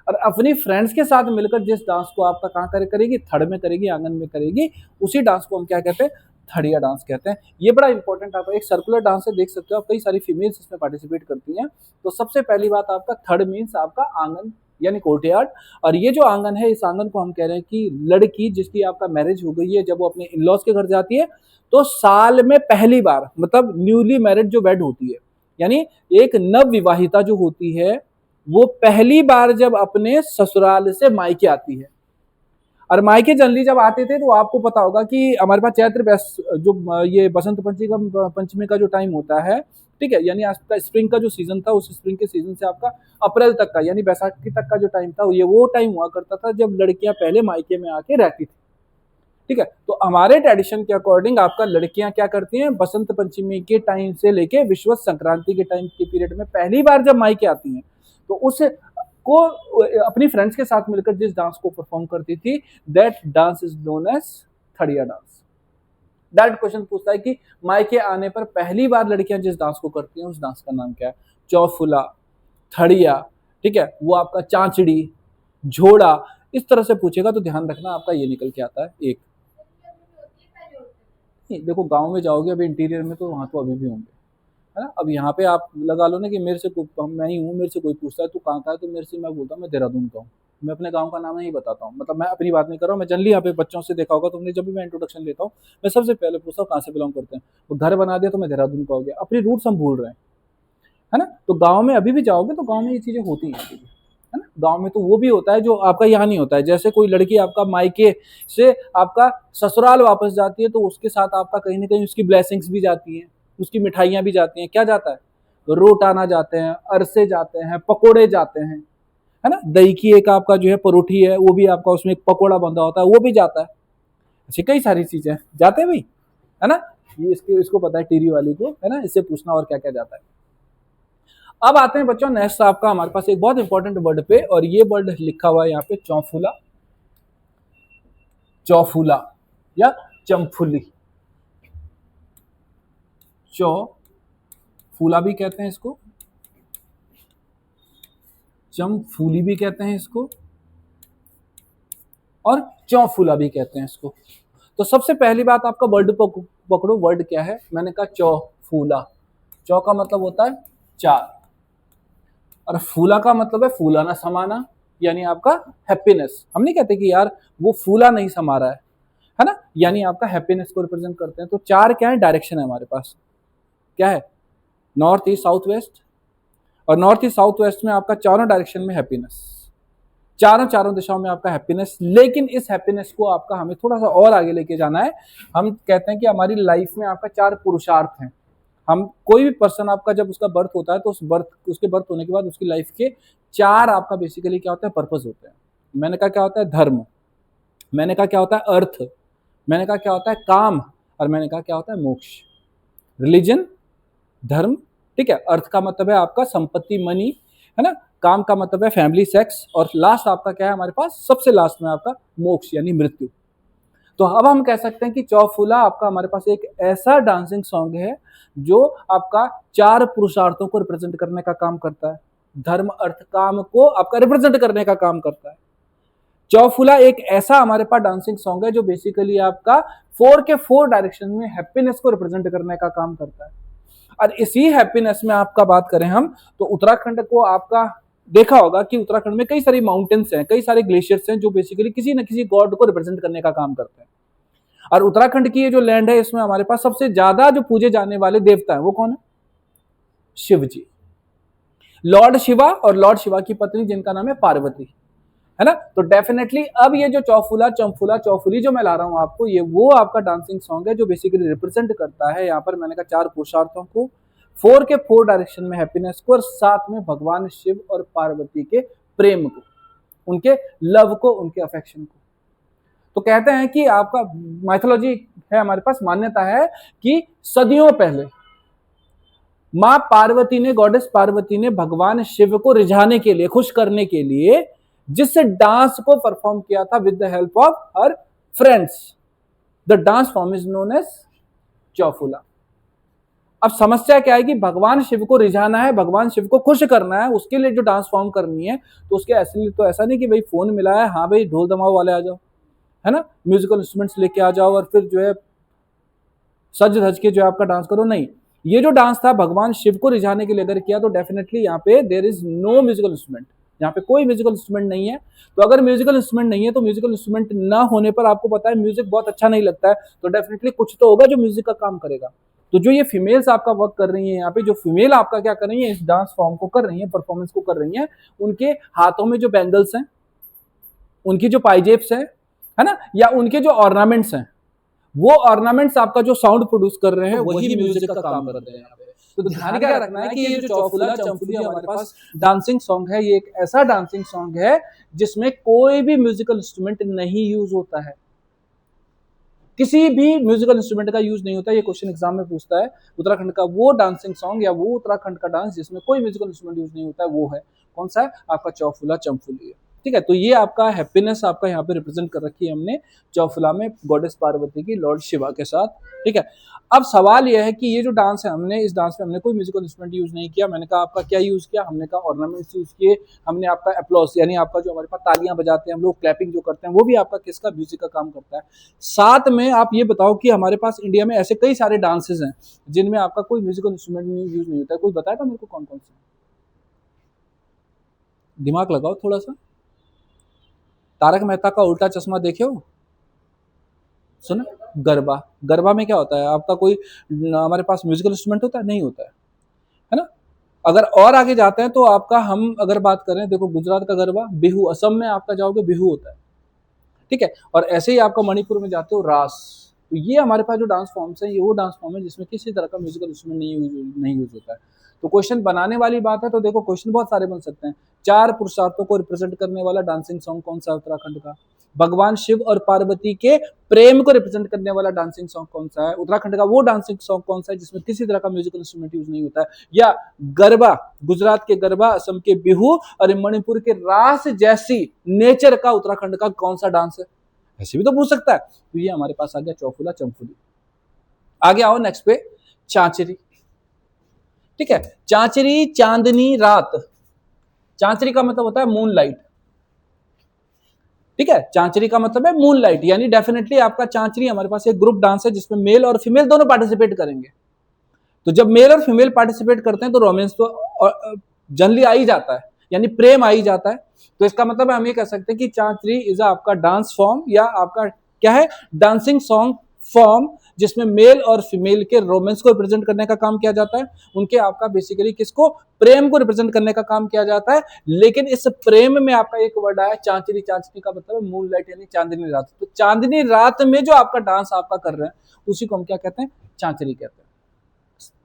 A: और अपनी फ्रेंड्स के साथ मिलकर जिस डांस को आपका कहाँ करेगी, थड़ में करेगी, आंगन में करेगी, उसी डांस को हम क्या कहते हैं, थड़िया डांस कहते हैं। ये बड़ा इंपॉर्टेंट आपका एक सर्कुलर डांस है, देख सकते हो आप, कई सारी फीमेल्स इसमें पार्टिसिपेट करती हैं। तो सबसे पहली बात, आपका थड़ मीन्स आपका आंगन यानी कोर्टयार्ड। और ये जो आंगन है, इस आंगन को हम कह रहे हैं कि लड़की जिसकी आपका मैरिज हो गई है, जब वो अपने इन लॉज के घर जाती है, तो साल में पहली बार, मतलब न्यूली मैरिड जो वेड होती है, यानी एक नव विवाहिता जो होती है, वो पहली बार जब अपने ससुराल से मायके आती है। और मायके जनरली जब आते थे, तो आपको पता होगा कि हमारे पास चैत्र जो ये बसंत पंचमी का जो टाइम होता है, ठीक है, यानी आपका स्प्रिंग का जो सीजन था, उस स्प्रिंग के सीजन से आपका अप्रैल तक का, यानी बैसाखी तक का जो टाइम था, ये वो टाइम हुआ करता था जब लड़कियां पहले मायके में आके रहती थी। ठीक है, तो हमारे ट्रेडिशन के अकॉर्डिंग आपका लड़कियां क्या करती हैं, बसंत पंचमी के टाइम से लेके विश्व संक्रांति के टाइम के पीरियड में पहली बार जब मायके आती हैं, तो उस को अपनी फ्रेंड्स के साथ मिलकर जिस डांस को परफॉर्म करती थी, that dance is known as Thadiya dance. Direct question पूछता है कि मायके आने पर पहली बार लड़कियां जिस डांस को करती हैं उस डांस का नाम क्या है? चौफुला, थड़िया, ठीक है, वो आपका चांचड़ी, झोड़ा, इस तरह से पूछेगा तो ध्यान रखना आपका ये निकल के आता है एक। देखो गांव में जाओगे अभी इंटीरियर में तो वहां तो अभी भी होंगे, है ना। अब यहाँ पे आप लगा लो ना कि मेरे से मैं ही हूँ, मेरे से कोई पूछता है तू कहाँ का है, तो मेरे से मैं बोलता हूँ मैं देहरादून का हूँ। मैं अपने गांव का नाम नहीं बताता हूँ, मतलब मैं अपनी बात नहीं कर रहा हूँ, मैं जनरली यहाँ पे बच्चों से देखा होगा तुमने, जब भी मैं इंट्रोडक्शन लेता हूँ मैं सबसे पहले पूछता हूँ कहाँ से बिलोंग करते हैं। वो घर बना दिया तो मैं देहरादून का हो गया, अपनी रूट्स हम भूल रहे हैं, है ना। तो गाँव में अभी भी जाओगे तो गाँव में ये चीजें होती हैं अभी भी, है ना। गाँव में तो वो भी होता है जो आपका यहाँ नहीं होता है। जैसे कोई लड़की आपका मायके से आपका ससुराल वापस जाती है तो उसके साथ आपका कहीं ना कहीं उसकी ब्लेसिंग्स भी जाती हैं, उसकी मिठाइयाँ भी जाती हैं। क्या जाता है? रोटाना जाते हैं, अरसे जाते हैं, पकोड़े जाते हैं, है ना। दही की एक आपका जो है परोठी है, वो भी आपका उसमें एक पकोड़ा बंधा होता है, वो भी जाता है। ऐसी कई सारी चीजें जाते हैं भाई, है ना। ये इसको पता है टीरी वाली को, है ना। इससे पूछना और क्या क्या जाता है। अब आते हैं बच्चों नेक्स्ट आपका हमारे पास एक बहुत इंपॉर्टेंट वर्ड पे, और ये वर्ड लिखा हुआ है यहाँ पे चौफुला, चौफुला या चमफुली। चौफुला भी कहते हैं इसको, चमफूली भी कहते हैं इसको, और चौफुला भी कहते हैं इसको। तो सबसे पहली बात आपका वर्ड पकड़ो, वर्ड क्या है? मैंने कहा चौफुला। चौ का मतलब होता है चार, और फूला का मतलब है फूलाना समाना, यानी आपका हैप्पीनेस। हम नहीं कहते कि यार वो फूला नहीं समा रहा है ना, यानी आपका हैप्पीनेस को रिप्रेजेंट करते हैं। तो चार क्या है? डायरेक्शन है हमारे पास, क्या है? नॉर्थ ईस्ट साउथ वेस्ट, और नॉर्थ ईस्ट साउथ वेस्ट में आपका चारों डायरेक्शन में हैप्पीनेस, चारों दिशाओं में आपका हैप्पीनेस। लेकिन इस हैप्पीनेस को आपका हमें थोड़ा सा और आगे लेके जाना है। हम कहते हैं कि हमारी लाइफ में आपका चार पुरुषार्थ हैं। हम कोई भी पर्सन आपका जब उसका बर्थ होता है तो उसके बर्थ होने के बाद उसकी लाइफ के चार आपका बेसिकली क्या होता है? पर्पस होते हैं। मैंने कहा क्या होता है? धर्म, मैंने कहा क्या होता है? अर्थ, मैंने कहा क्या होता है? काम, और मैंने कहा क्या होता है? मोक्ष। रिलीजन, धर्म, ठीक है। अर्थ का मतलब है आपका संपत्ति, मनी, है ना। काम का मतलब है फैमिली, सेक्स, और लास्ट आपका क्या है हमारे पास? सबसे लास्ट में आपका मोक्ष यानी मृत्यु। तो अब हम कह सकते हैं कि चौफुला आपका हमारे पास एक ऐसा डांसिंग सॉन्ग है जो आपका चार पुरुषार्थों को रिप्रेजेंट करने का काम करता है। धर्म, अर्थ, काम को आपका रिप्रेजेंट करने का काम करता है। चौफुला एक ऐसा हमारे पास डांसिंग सॉन्ग है जो बेसिकली आपका 4 के 4 डायरेक्शन में हैप्पीनेस को रिप्रेजेंट करने का काम करता है। और इसी हैप्पीनेस में आपका बात करें हम तो उत्तराखंड को आपका देखा होगा कि उत्तराखंड में कई सारी माउंटेन्स हैं, कई सारे ग्लेशियर्स हैं जो बेसिकली किसी न किसी गॉड को रिप्रेजेंट करने का काम करते हैं। और उत्तराखंड की ये जो लैंड है इसमें हमारे पास सबसे ज्यादा जो पूजे जाने वाले देवता है वो कौन है? शिव जी, लॉर्ड शिवा और लॉर्ड शिवा की पत्नी जिनका नाम है पार्वती, है ना। तो डेफिनेटली अब ये जो चौफुला, चंफुला, चौफुली जो मैं ला रहा हूं आपको, ये वो आपका डांसिंग सॉन्ग है जो बेसिकली रिप्रेजेंट करता है यहाँ पर मैंने कहा चार पुरुषार्थों को, 4 के 4 डायरेक्शन में हैप्पीनेस को, और साथ में भगवान शिव और पार्वती के प्रेम को, उनके लव को, उनके अफेक्शन को। तो कहते हैं कि आपका माइथोलॉजी है हमारे पास, मान्यता है कि सदियों पहले मां पार्वती ने, गॉडेस पार्वती ने भगवान शिव को रिझाने के लिए, खुश करने के लिए जिस डांस को परफॉर्म किया था with the help of her friends, the dance form is known as Chaufula. अब समस्या क्या है कि भगवान शिव को रिझाना है, भगवान शिव को खुश करना है, उसके लिए जो डांस फॉर्म करनी है तो उसके असली तो ऐसा नहीं कि भाई फोन मिला है, हाँ भाई ढोल दमाओ वाले आ जाओ, है ना, म्यूजिकल इंस्ट्रूमेंट्स लेके आ जाओ और फिर जो है सज धज के जो है आपका डांस करो। नहीं, ये जो डांस था भगवान शिव को रिझाने के लिए अगर किया तो डेफिनेटली यहाँ पे there is no musical instrument, यहाँ पे कोई म्यूजिकल इंस्ट्रूमेंट नहीं है। तो अगर म्यूजिकल इंस्ट्रूमेंट नहीं है तो म्यूजिकल इंस्ट्रूमेंट ना होने पर आपको पता है म्यूजिक बहुत अच्छा नहीं लगता है, तो डेफिनेटली कुछ तो होगा जो म्यूजिक का काम करेगा। तो जो ये फीमेल्स आपका वर्क कर रही है यहाँ पे, जो फीमेल आपका क्या कर रही है, इस डांस फॉर्म को कर रही है, परफॉर्मेंस को कर रही है, उनके हाथों में जो बैंगल्स हैं, उनकी जो पाइजेप्स है ना, या उनके जो ऑर्नामेंट्स हैं, वो ऑर्नामेंट्स आपका जो साउंड प्रोड्यूस कर रहे हैं वही म्यूजिक का काम करते हैं यहाँ पे। तो ध्यान क्या रखना है कि ये जो चौफुला चंफुली हमारे पास डांसिंग सॉन्ग है, ये एक ऐसा डांसिंग सॉन्ग है जिसमें कोई भी म्यूजिकल इंस्ट्रूमेंट नहीं यूज होता है, किसी भी म्यूजिकल इंस्ट्रूमेंट का यूज नहीं होता। ये क्वेश्चन एग्जाम में पूछता है। उत्तराखंड का वो डांसिंग सॉन्ग या वो उत्तराखंड का डांस जिसमें कोई म्यूजिकल इंस्ट्रूमेंट यूज नहीं होता है वो है कौन सा है? आपका चौफुला चंफुली है। ठीक है, तो ये आपका हैप्पीनेस आपका यहाँ पे रिप्रेजेंट कर रखी है हमने चौफुला में गॉडेस पार्वती की लॉर्ड शिवा के साथ। ठीक है, अब सवाल यह है कि ये जो डांस है हमने इस डांस में हमने कोई म्यूजिकल इंस्ट्रूमेंट यूज नहीं किया। मैंने कहा आपका क्या यूज किया, हमने कहा ऑर्नामेंट्स यूज किए, हमने आपका अप्लॉज यानी आपका जो हमारे पास तालियां बजाते हैं हम लोग, क्लैपिंग जो करते हैं वो भी आपका किसका, म्यूजिक का काम करता है। साथ में आप ये बताओ कि हमारे पास इंडिया में ऐसे कई सारे डांसेस हैं जिनमें आपका कोई म्यूजिकल इंस्ट्रूमेंट यूज नहीं होता है। कोई बताएगा मेरे को कौन कौन से? दिमाग लगाओ थोड़ा सा। तारक मेहता का उल्टा चश्मा देखे हो, सुना? गरबा, गरबा में क्या होता है आपका, कोई हमारे पास म्यूजिकल इंस्ट्रूमेंट होता है? नहीं होता है ना? अगर और आगे जाते हैं तो आपका हम अगर बात करें, देखो गुजरात का गरबा, बिहू, असम में आपका जाओगे बिहू होता है। ठीक है, और ऐसे ही आपका मणिपुर में जाते हो रास। तो ये हमारे पास जो डांस फॉर्म्स हैं ये वो डांस फॉर्म है जिसमें किसी तरह का म्यूजिकल इंस्ट्रूमेंट नहीं यूज होता है। तो क्वेश्चन बनाने वाली बात है तो देखो क्वेश्चन बहुत सारे बन सकते हैं। 4 पुरुषार्थों को रिप्रेजेंट करने वाला डांसिंग सॉन्ग कौन सा है उत्तराखंड का? भगवान शिव और पार्वती के प्रेम को रिप्रेजेंट करने वाला डांसिंग सॉन्ग कौन सा है उत्तराखंड का? वो डांसिंग सॉन्ग कौन सा है जिसमें किसी तरह का म्यूजिकल इंस्ट्रूमेंट यूज नहीं होता है? या गरबा, गुजरात के गरबा, असम के बिहू और मणिपुर के रास जैसी नेचर का उत्तराखंड का कौन सा डांस है? ऐसे भी तो पूछ सकता है। तो ये हमारे पास आ गया चौफुला चंफुली। आगे आओ नेक्स्ट पे, चांचरी। ठीक है, चांचरी चांदनी रात। चांचरी का मतलब होता है मून लाइट। ठीक है, चांचरी का मतलब है मून लाइट, यानी डेफिनेटली आपका चांचरी हमारे पास एक ग्रुप डांस है जिसमें मेल और फीमेल दोनों पार्टिसिपेट करेंगे। तो जब मेल और फीमेल पार्टिसिपेट करते हैं तो रोमांस तो जनरली आ ही जाता है, यानी प्रेम आ ही जाता है। तो इसका मतलब हम ये कह सकते हैं कि चांचरी इज आपका डांस फॉर्म या आपका क्या है, डांसिंग सॉन्ग फॉर्म जिसमें मेल और फीमेल के रोमांस को रिप्रेजेंट करने का काम किया जाता है। उनके आपका बेसिकली किसको, प्रेम को रिप्रेजेंट करने का काम किया जाता है। लेकिन इस प्रेम में आपका एक वर्ड आया चांचरी। चांचरी का मतलब है मून लाइट यानी चांदनी रात। तो चांदनी रात में जो आपका डांस आपका कर रहे हैं उसी को हम क्या कहते हैं, चांचरी कहते हैं।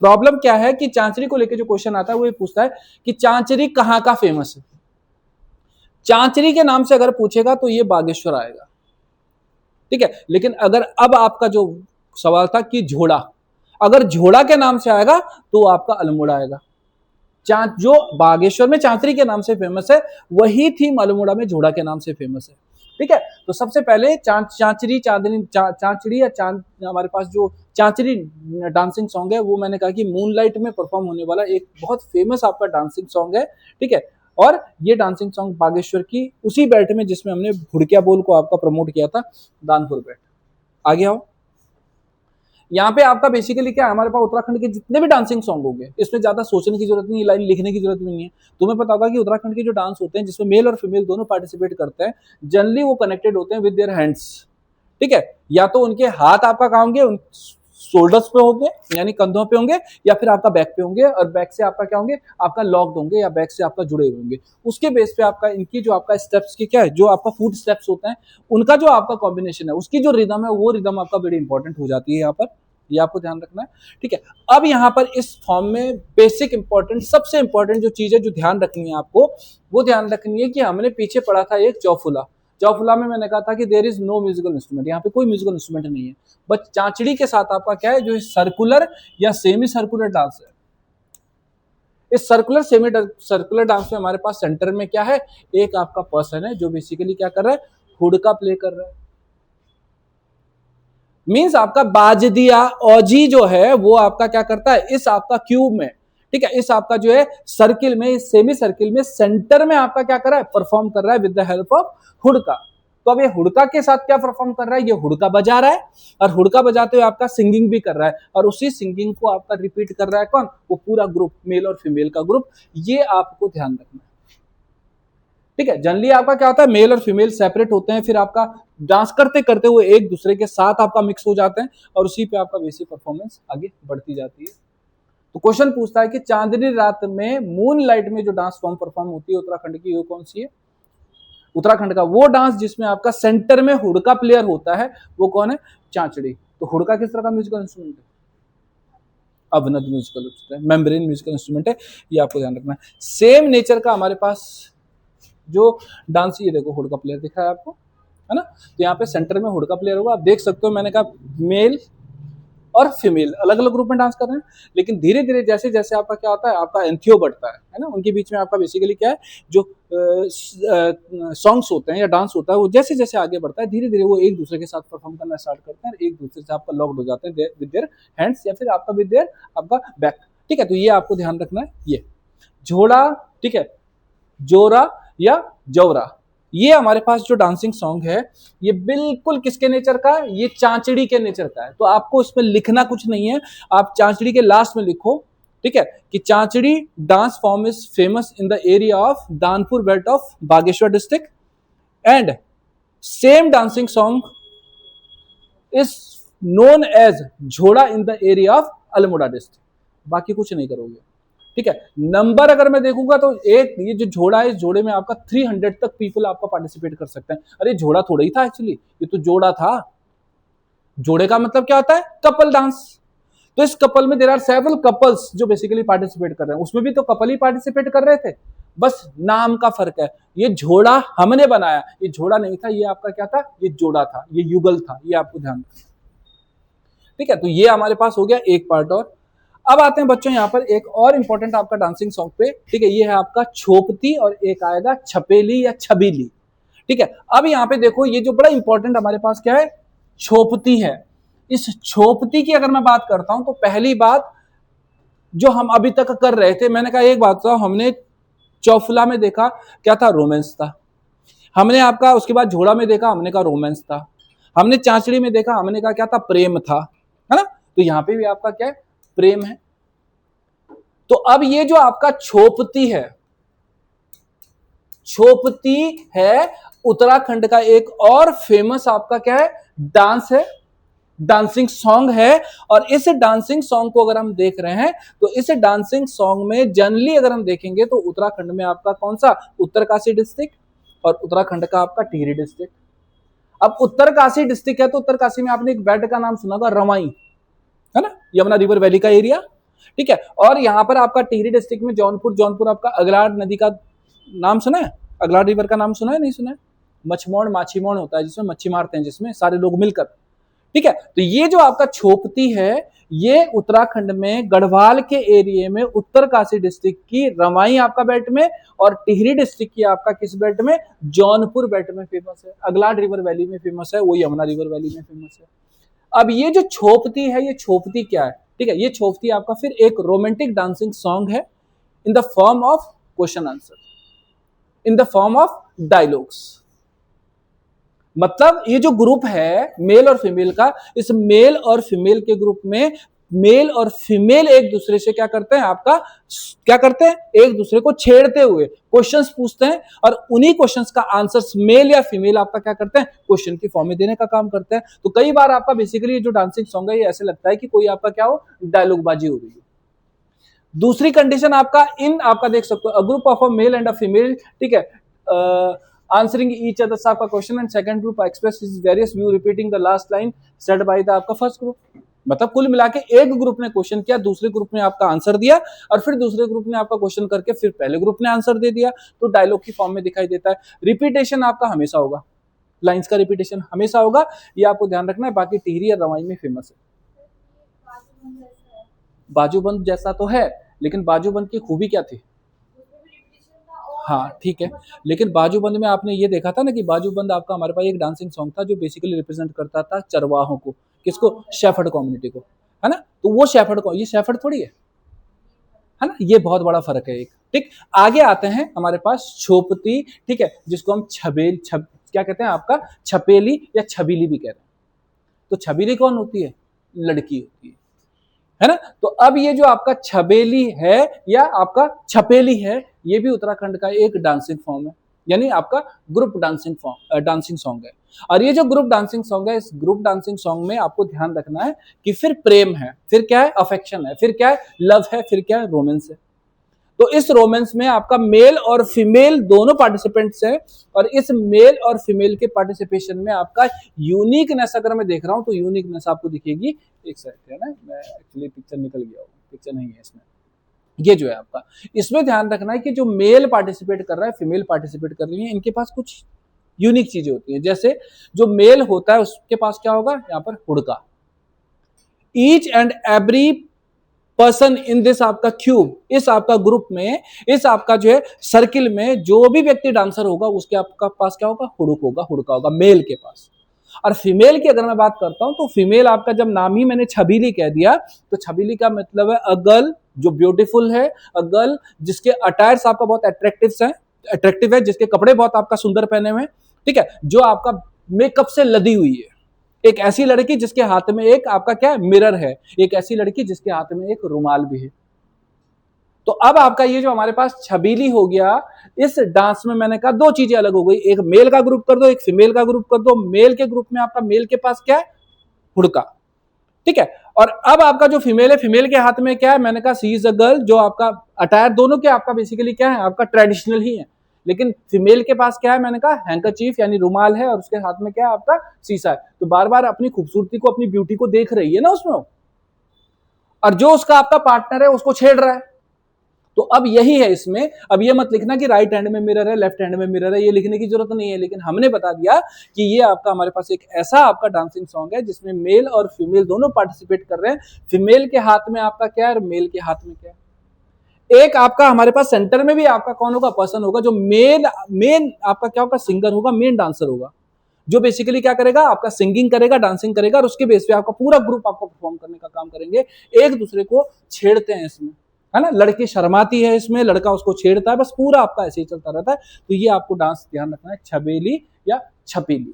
A: प्रॉब्लम क्या है कि चांचरी को लेकर जो क्वेश्चन आता है वो ये पूछता है कि चांचरी कहां का फेमस है। चांचरी के नाम से अगर पूछेगा तो ये बागेश्वर आएगा। ठीक है, लेकिन अगर अब आपका जो सवाल था कि झोड़ा, अगर झोड़ा के नाम से आएगा तो आपका अल्मोड़ा आएगा। जो बागेश्वर में चांचरी के नाम से फेमस है वही थीम अल्मोड़ा में झोड़ा के नाम से फेमस है। ठीक है, तो सबसे पहले चांचरी चांदनी चांचरी या चांद, हमारे पास जो चांचरी डांसिंग सॉन्ग है वो मैंने कहा कि मूनलाइट में परफॉर्म होने वाला एक बहुत फेमस आपका डांसिंग सॉन्ग है। ठीक है, और ये डांसिंग सॉन्ग बागेश्वर की उसी बेल्ट में जिसमें हमने भुड़किया बोल को आपका प्रमोट किया था, दानपुर बेल्ट। आगे आओ, यहाँ पे आपका बेसिकली क्या है, हमारे पास उत्तराखंड के जितने भी डांसिंग सॉन्ग होंगे इसमें ज्यादा सोचने की जरूरत नहीं, लाइन लिखने की जरूरत भी नहीं है। तुम्हें पता होगा कि उत्तराखंड के जो डांस होते हैं जिसमें मेल और फीमेल दोनों पार्टिसिपेट करते हैं, जनरली वो कनेक्टेड होते हैं विद देयर हैंड्स। ठीक है, या तो उनके हाथ आपका कहाँ होंगे, शोल्डर्स पे होंगे यानी कंधों पे होंगे, या फिर आपका बैक पे होंगे, और बैक से आपका क्या होंगे, आपका लॉक्ड होंगे या बैक से आपका जुड़े हुए होंगे। उसके बेस पे आपका इनकी जो आपका स्टेप्स की क्या है, जो आपका फुट स्टेप्स होते हैं उनका जो आपका कॉम्बिनेशन है, उसकी जो रिदम है वो रिदम आपका बड़ी इंपॉर्टेंट हो जाती है यहाँ पर, ये आपको ध्यान रखना है। ठीक है, अब यहाँ पर इस फॉर्म में बेसिक इंपॉर्टेंट, सबसे इंपॉर्टेंट जो चीज है जो ध्यान रखनी है आपको, वो ध्यान रखनी है कि हमने पीछे पढ़ा था एक चौफुला। चौफुला में मैंने कहा था कि there is no musical instrument, यहाँ पे कोई म्यूजिकल इंस्ट्रूमेंट नहीं है। बट चांचड़ी के साथ आपका क्या है, जो सर्कुलर या सेमी सर्कुलर डांस है। इस सर्कुलर सेमी सर्कुलर डांस में हमारे पास सेंटर में क्या है, एक आपका पर्सन है जो बेसिकली क्या कर रहा है, हुडका प्ले कर रहा है। मींस आपका बाजदिया औजी जो है वो आपका क्या करता है, इस आपका क्यूब में, ठीक है, इस आपका जो है सर्किल में, इस सेमी सर्किल में सेंटर में आपका क्या कर रहा है, परफॉर्म कर रहा है विद द हेल्प ऑफ हुडका। तो अब ये हुडका के साथ क्या परफॉर्म कर रहा है, ये हुडका बजा रहा है, और हुडका बजाते हुए आपका सिंगिंग भी कर रहा है, और उसी सिंगिंग को आपका रिपीट कर रहा है कौन, वो पूरा ग्रुप, मेल और फीमेल का ग्रुप। ये आपको ध्यान रखना है। ठीक है, जनरली आपका क्या होता है, मेल और फीमेल सेपरेट होते हैं, फिर आपका डांस करते करते वो एक दूसरे के साथ आपका मिक्स हो जाते हैं, और उसी पे आपका बेसिक परफॉर्मेंस आगे बढ़ती जाती है। तो क्वेश्चन पूछता है कि चांदनी रात में मून लाइट में जो डांस फॉर्म परफॉर्म होती है उत्तराखंड की, वो कौन सी है? उत्तराखंड का वो डांस जिसमें आपका सेंटर में हुडका प्लेयर होता है वो कौन है, चांचड़ी। तो हुडका किस तरह का म्यूजिकल इंस्ट्रूमेंट है, अवनद musical instrument, membrane musical instrument है, ये आपको ध्यान रखना है। सेम नेचर का हमारे पास जो डांस, ये देखो हुडका प्लेयर दिख रहा है आपको, है ना, तो यहाँ पे सेंटर में हुडका प्लेयर होगा। आप देख सकते हो, मैंने कहा मेल और फीमेल अलग अलग ग्रुप में डांस कर रहे हैं, लेकिन धीरे धीरे जैसे जैसे आपका क्या होता है, आपका एंथियो बढ़ता है ना, उनके बीच में आपका बेसिकली क्या है, जो सॉन्ग्स होते हैं या डांस होता है, वो जैसे जैसे आगे बढ़ता है धीरे धीरे वो एक दूसरे के साथ परफॉर्म करना स्टार्ट करते हैं, एक दूसरे से आपका लॉक्ड हो जाते हैं विद देयर हैंड्स या फिर आपका विद देयर आपका बैक। ठीक है, तो ये आपको ध्यान रखना है। ये झोड़ा, ठीक है, जोरा या जौरा, ये हमारे पास जो डांसिंग सॉन्ग है ये बिल्कुल किसके नेचर का है, ये चांचड़ी के नेचर का है। तो आपको इसमें लिखना कुछ नहीं है, आप चांचड़ी के लास्ट में लिखो, ठीक है, कि Chanchari dance form is famous in the area of Danpur belt of Bageshwar district and same dancing song is known as Jhora in the area of Almora district. बाकी कुछ नहीं करोगे, ठीक है। नंबर अगर मैं देखूंगा तो एक ये जो झोड़ा है, इस जोड़े में आपका 300 तक पीपल आपका पार्टिसिपेट कर सकते हैं। अरे झोड़ा थोड़ा ही था एक्चुअली, ये तो जोड़ा था। जोड़े का मतलब क्या होता है, कपल डांस। तो इस कपल में देयर आर सेवरल कपल्स जो बेसिकली पार्टिसिपेट कर रहे हैं, उसमें भी तो कपल ही पार्टिसिपेट कर रहे थे, बस नाम का फर्क है। ये झोड़ा हमने बनाया, ये झोड़ा नहीं था, ये आपका क्या था, ये जोड़ा था, ये युगल था, ये आपको ध्यान रखना, ठीक है। तो ये हमारे पास हो गया एक पार्ट। और अब आते हैं बच्चों यहाँ पर एक और इंपॉर्टेंट आपका डांसिंग सॉन्ग पे, ठीक है, ये है आपका छोपती और एक आएगा छपेली या छबीली, ठीक है। अब यहाँ पे देखो ये जो बड़ा इंपॉर्टेंट हमारे पास क्या है, छोपती है। इस छोपती की अगर मैं बात करता हूं तो पहली बात जो हम अभी तक कर रहे थे, मैंने कहा एक बात था, हमने चौफुला में देखा क्या था, रोमांस था। हमने आपका उसके बाद झोड़ा में देखा, हमने कहा रोमांस था। हमने चांचड़ी में देखा, हमने कहा क्या था, प्रेम था, है ना। तो यहाँ पे भी आपका क्या है, प्रेम है। तो अब ये जो आपका छोपती है, छोपती है उत्तराखंड का एक और फेमस आपका क्या है, डांस है, डांसिंग सॉन्ग है। और इस डांसिंग सॉन्ग को अगर हम देख रहे हैं तो इस डांसिंग सॉन्ग में जनरली अगर हम देखेंगे तो उत्तराखंड में आपका कौन सा, उत्तरकाशी डिस्ट्रिक्ट और उत्तराखंड का आपका टिहरी डिस्ट्रिक्ट। अब उत्तरकाशी डिस्ट्रिक्ट है तो उत्तरकाशी में आपने एक बेल्ट का नाम सुना होगा, रवाई, है ना, यमुना रिवर वैली का एरिया, ठीक है। और यहां पर आपका टिहरी डिस्ट्रिक्ट में जौनपुर, जौनपुर आपका अगलाड़ नदी का नाम सुना है, अगलाड़ रिवर का नाम सुना है, नहीं सुना है। मछमोड़ माछीमोड़ होता है जिसमें मच्छी मारते हैं, जिसमें सारे लोग मिलकर, ठीक है। तो ये जो आपका छोपती है ये उत्तराखंड में गढ़वाल के एरिया में उत्तरकाशी डिस्ट्रिक्ट की रवाई आपका बेल्ट में और टिहरी डिस्ट्रिक्ट की आपका किस बेल्ट में, जौनपुर बेल्ट में फेमस है। अगलाड़ रिवर वैली में फेमस है, वो यमुना रिवर वैली में फेमस है। अब ये जो छोपती है, ये छोपती क्या है, ठीक है, ये छोपती आपका फिर एक रोमांटिक डांसिंग सॉन्ग है in the form of question answer, in the form of dialogues. मतलब ये जो ग्रुप है मेल और फीमेल का, इस मेल और फीमेल के ग्रुप में मेल और फीमेल एक दूसरे से क्या करते हैं, आपका क्या करते हैं, एक दूसरे को छेड़ते हुए क्वेश्चंस पूछते हैं और उन्हीं क्वेश्चंस का आंसर्स मेल या फीमेल आपका क्या करते हैं, क्वेश्चन की फॉर्म में देने का काम करते हैं। तो कई बार आपका बेसिकली ये जो डांसिंग सॉन्ग है ये ऐसे लगता है कि कोई आपका क्या हो, डायलॉग बाजी हो रही है। दूसरी कंडीशन आपका इन आपका देख सकते हो, a group of a male and a female, ठीक है, आंसरिंग ईच अदर्स आपका question and second group express his various view repeating the last line said by the आपका फर्स्ट ग्रुप। मतलब कुल मिला के एक ग्रुप ने क्वेश्चन किया, दूसरे ग्रुप ने आपका आंसर दिया और फिर दूसरे ग्रुप ने आपका क्वेश्चन करके फिर पहले ग्रुप ने आंसर दे दिया, तो डायलॉग की फॉर्म में दिखाई देता है। रिपीटेशन आपका हमेशा होगा, लाइंस का रिपीटेशन हमेशा होगा, ये आपको ध्यान रखना है। बाकी टिहरी और रवाई में फेमस है। बाजूबंद जैसा तो है, लेकिन बाजूबंद की खूबी क्या थी, हाँ ठीक है, लेकिन बाजूबंद में आपने ये देखा था ना कि बाजूबंद आपका हमारे पास एक डांसिंग सॉन्ग था जो बेसिकली रिप्रेजेंट करता था चरवाहों को, किसको, शेफर्ड कम्युनिटी को, है ना। तो वो शेफर्ड को, ये शेफर्ड थोड़ी है ना, ये बहुत बड़ा फर्क है एक, ठीक। आगे आते हैं हमारे पास छोपती, ठीक है, जिसको हम क्या कहते हैं आपका, छपेली या छबीली भी कहते हैं। तो छबीली कौन होती है, लड़की होती है ना। तो अब ये जो आपका छबेली है या आपका छपेली है, ये भी उत्तराखंड का एक डांसिंग फॉर्म है, यानी आपका group dancing form, dancing song है। और ये जो ग्रुप डांसिंग सॉन्ग है, इस ग्रुप डांसिंग सॉन्ग में आपको ध्यान रखना है कि फिर प्रेम है, फिर क्या है, अफेक्शन है, फिर क्या है, लव है, फिर क्या है, रोमांस है। तो इस रोमांस में आपका मेल और फीमेल दोनों पार्टिसिपेंट्स हैं और इस मेल और फीमेल के पार्टिसिपेशन में आपका यूनिकनेस अगर मैं देख रहा हूं तो यूनिकनेस आपको दिखेगी, एक सेकंड है ना, मैं एक्चुअली पिक्चर निकल गया हूं, पिक्चर नहीं है इसमें, ये जो है आपका, इसमें ध्यान रखना है कि जो मेल पार्टिसिपेट कर रहा है, फीमेल पार्टिसिपेट कर रही है, इनके पास कुछ यूनिक चीजें होती हैं। जैसे जो मेल होता है उसके पास क्या होगा, यहाँ पर हुड़का, each and every person in this आपका क्यूब, इस आपका ग्रुप में, इस आपका जो है सर्किल में जो भी व्यक्ति डांसर होगा उसके आपका पास क्या होगा, हुडुक होगा, हुड़का होगा मेल के पास। और फीमेल की अगर मैं बात करता हूं तो फीमेल आपका जब नाम ही मैंने छबीली कह दिया तो छबीली का मतलब है अ गर्ल जो ब्यूटीफुल है, अ गर्ल जिसके अटायर्स आपका बहुत अट्रैक्टिव है, जिसके कपड़े बहुत आपका सुंदर पहने हुए हैं, ठीक है, जो आपका मेकअप से लदी हुई है। एक ऐसी लड़की जिसके हाथ में एक आपका क्या मिरर है, एक ऐसी लड़की जिसके हाथ में एक रुमाल भी है। तो अब आपका ये जो हमारे पास छबीली हो गया, इस डांस में मैंने कहा दो चीजें अलग हो गई, एक मेल का ग्रुप कर दो, एक फीमेल का ग्रुप कर दो। मेल के ग्रुप में आपका मेल के पास क्या है, हुड़का, ठीक है। और अब आपका जो फीमेल है, फीमेल के हाथ में क्या है, मैंने कहा सी इज अ गर्ल, जो आपका अटायर दोनों के आपका बेसिकली क्या है, आपका ट्रेडिशनल ही है। लेकिन फीमेल के पास क्या है, मैंने कहा हैंकरचीफ यानी रुमाल है, और उसके हाथ में क्या है, आपका शीशा है। तो बार बार अपनी खूबसूरती को, अपनी ब्यूटी को देख रही है ना उसमें, और जो उसका आपका पार्टनर है उसको छेड़ रहा है। तो अब यही है इसमें। अब ये मत लिखना कि राइट हैंड में मिरर है, लेफ्ट हैंड में मिरर है, ये लिखने की जरूरत नहीं है। लेकिन हमने बता दिया कि ये आपका हमारे पास एक ऐसा आपका डांसिंग सॉन्ग है जिसमें मेल और फीमेल दोनों पार्टिसिपेट कर रहे हैं। फीमेल के हाथ में आपका क्या है और मेल के हाथ में क्या है। एक आपका हमारे पास सेंटर में भी आपका कौन होगा, पर्सन होगा, जो मेन आपका क्या होगा, सिंगर होगा, मेन डांसर होगा, जो बेसिकली क्या करेगा, आपका सिंगिंग करेगा, डांसिंग करेगा, और उसके बेस पे आपका पूरा ग्रुप आपको परफॉर्म करने का काम करेंगे। एक दूसरे को छेड़ते हैं इसमें, है ना, लड़की शर्माती है इसमें, लड़का उसको छेड़ता है, बस पूरा आपका ऐसे ही चलता रहता है। तो ये आपको डांस ध्यान रखना है, छबेली या छपीली,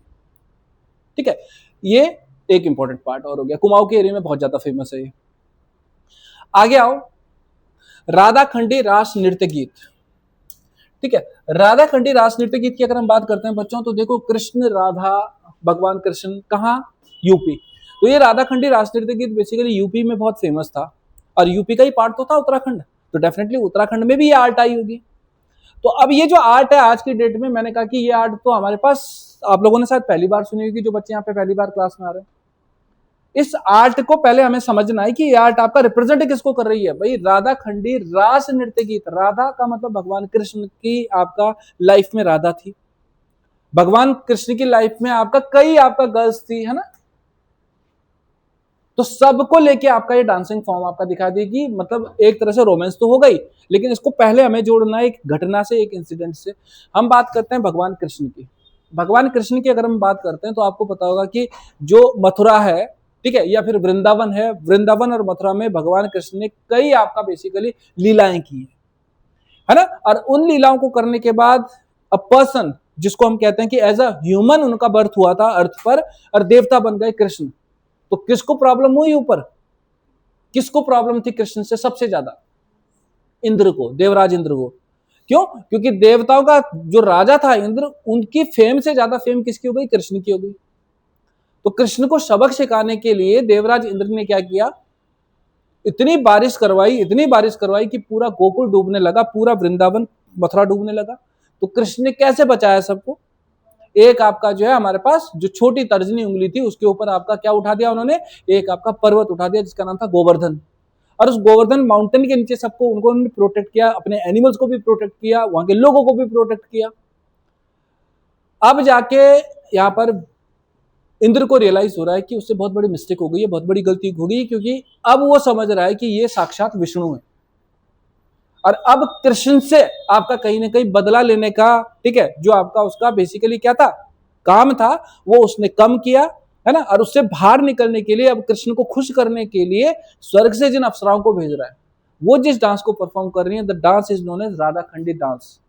A: ठीक है। ये एक इंपॉर्टेंट पार्ट और हो गया, कुमाऊं के एरिया में बहुत ज्यादा फेमस है ये। आगे आओ, राधाखंडी रास नृत्य गीत, ठीक है। राधाखंडी रास नृत्य गीत की अगर हम बात करते हैं बच्चों, तो देखो कृष्ण राधा, भगवान कृष्ण कहाँ, यूपी। तो ये राधाखंडी रास नृत्य गीत बेसिकली यूपी में बहुत फेमस था, और यूपी का ही पार्ट तो था उत्तराखंड, तो डेफिनेटली उत्तराखंड में भी ये आर्ट आई होगी। तो अब ये जो आर्ट है आज की डेट में, मैंने कहा कि ये आर्ट तो हमारे पास आप लोगों ने शायद पहली बार सुनी होगी, जो बच्चे यहाँ पे पहली बार क्लास में आ रहे हैं। इस आर्ट को पहले हमें समझना है कि ये आर्ट आपका रिप्रेजेंट किसको कर रही है भाई, राधाखंडी रास नृत्य गीत। राधा का मतलब भगवान कृष्ण की आपका लाइफ में राधा थी, भगवान कृष्ण की लाइफ में आपका कई आपका गर्ल्स थी, है ना। तो सबको लेके आपका ये डांसिंग फॉर्म आपका दिखा देगी, मतलब एक तरह से रोमांस तो हो गई, लेकिन इसको पहले हमें जोड़ना है एक घटना से, एक इंसिडेंट से। हम बात करते हैं भगवान कृष्ण की। भगवान कृष्ण की अगर हम बात करते हैं तो आपको पता होगा कि जो मथुरा है, ठीक है, या फिर वृंदावन है, वृंदावन और मथुरा में भगवान कृष्ण ने कई आपका बेसिकली लीलाएं की है ना। और उन लीलाओं को करने के बाद अ पर्सन, जिसको हम कहते हैं कि एज अ ह्यूमन उनका बर्थ हुआ था अर्थ पर, और देवता बन गए कृष्ण। तो किसको प्रॉब्लम हुई ऊपर, किसको प्रॉब्लम थी कृष्ण से सबसे ज्यादा, इंद्र को, देवराज इंद्र को। क्यों, क्योंकि देवताओं का जो राजा था इंद्र, उनकी फेम से ज्यादा फेम किसकी हो गई, कृष्ण की हो गई। तो कृष्ण को सबक सिखाने के लिए देवराज इंद्र ने क्या किया, इतनी बारिश करवाई, इतनी बारिश करवाई कि पूरा गोकुल डूबने लगा, पूरा वृंदावन मथुरा डूबने लगा। तो कृष्ण ने कैसे बचाया सबको, एक आपका जो है हमारे पास जो छोटी तर्जनी उंगली थी उसके ऊपर आपका क्या उठा दिया उन्होंने, एक आपका पर्वत उठा दिया जिसका नाम था गोवर्धन। और उस गोवर्धन माउंटेन के नीचे सबको उनको प्रोटेक्ट किया, अपने एनिमल्स को भी प्रोटेक्ट किया, वहां के लोगों को भी प्रोटेक्ट किया। अब जाके यहाँ पर इंद्र को रियलाइज हो रहा है कि उससे बहुत बड़ी मिस्टेक हो गई है, बहुत बड़ी गलती हो गई, क्योंकि अब वो समझ रहा है कि ये साक्षात विष्णु है, और अब कृष्ण से आपका कहीं ना कहीं बदला लेने का, ठीक है, जो आपका उसका बेसिकली क्या था, काम था, वो उसने कम किया, है ना। और उससे बाहर निकलने के लिए, अब कृष्ण को खुश करने के लिए स्वर्ग से जिन अप्सराओं को भेज रहा है, वो जिस डांस को परफॉर्म कर रही है, the dance is known as Radhakhandi dance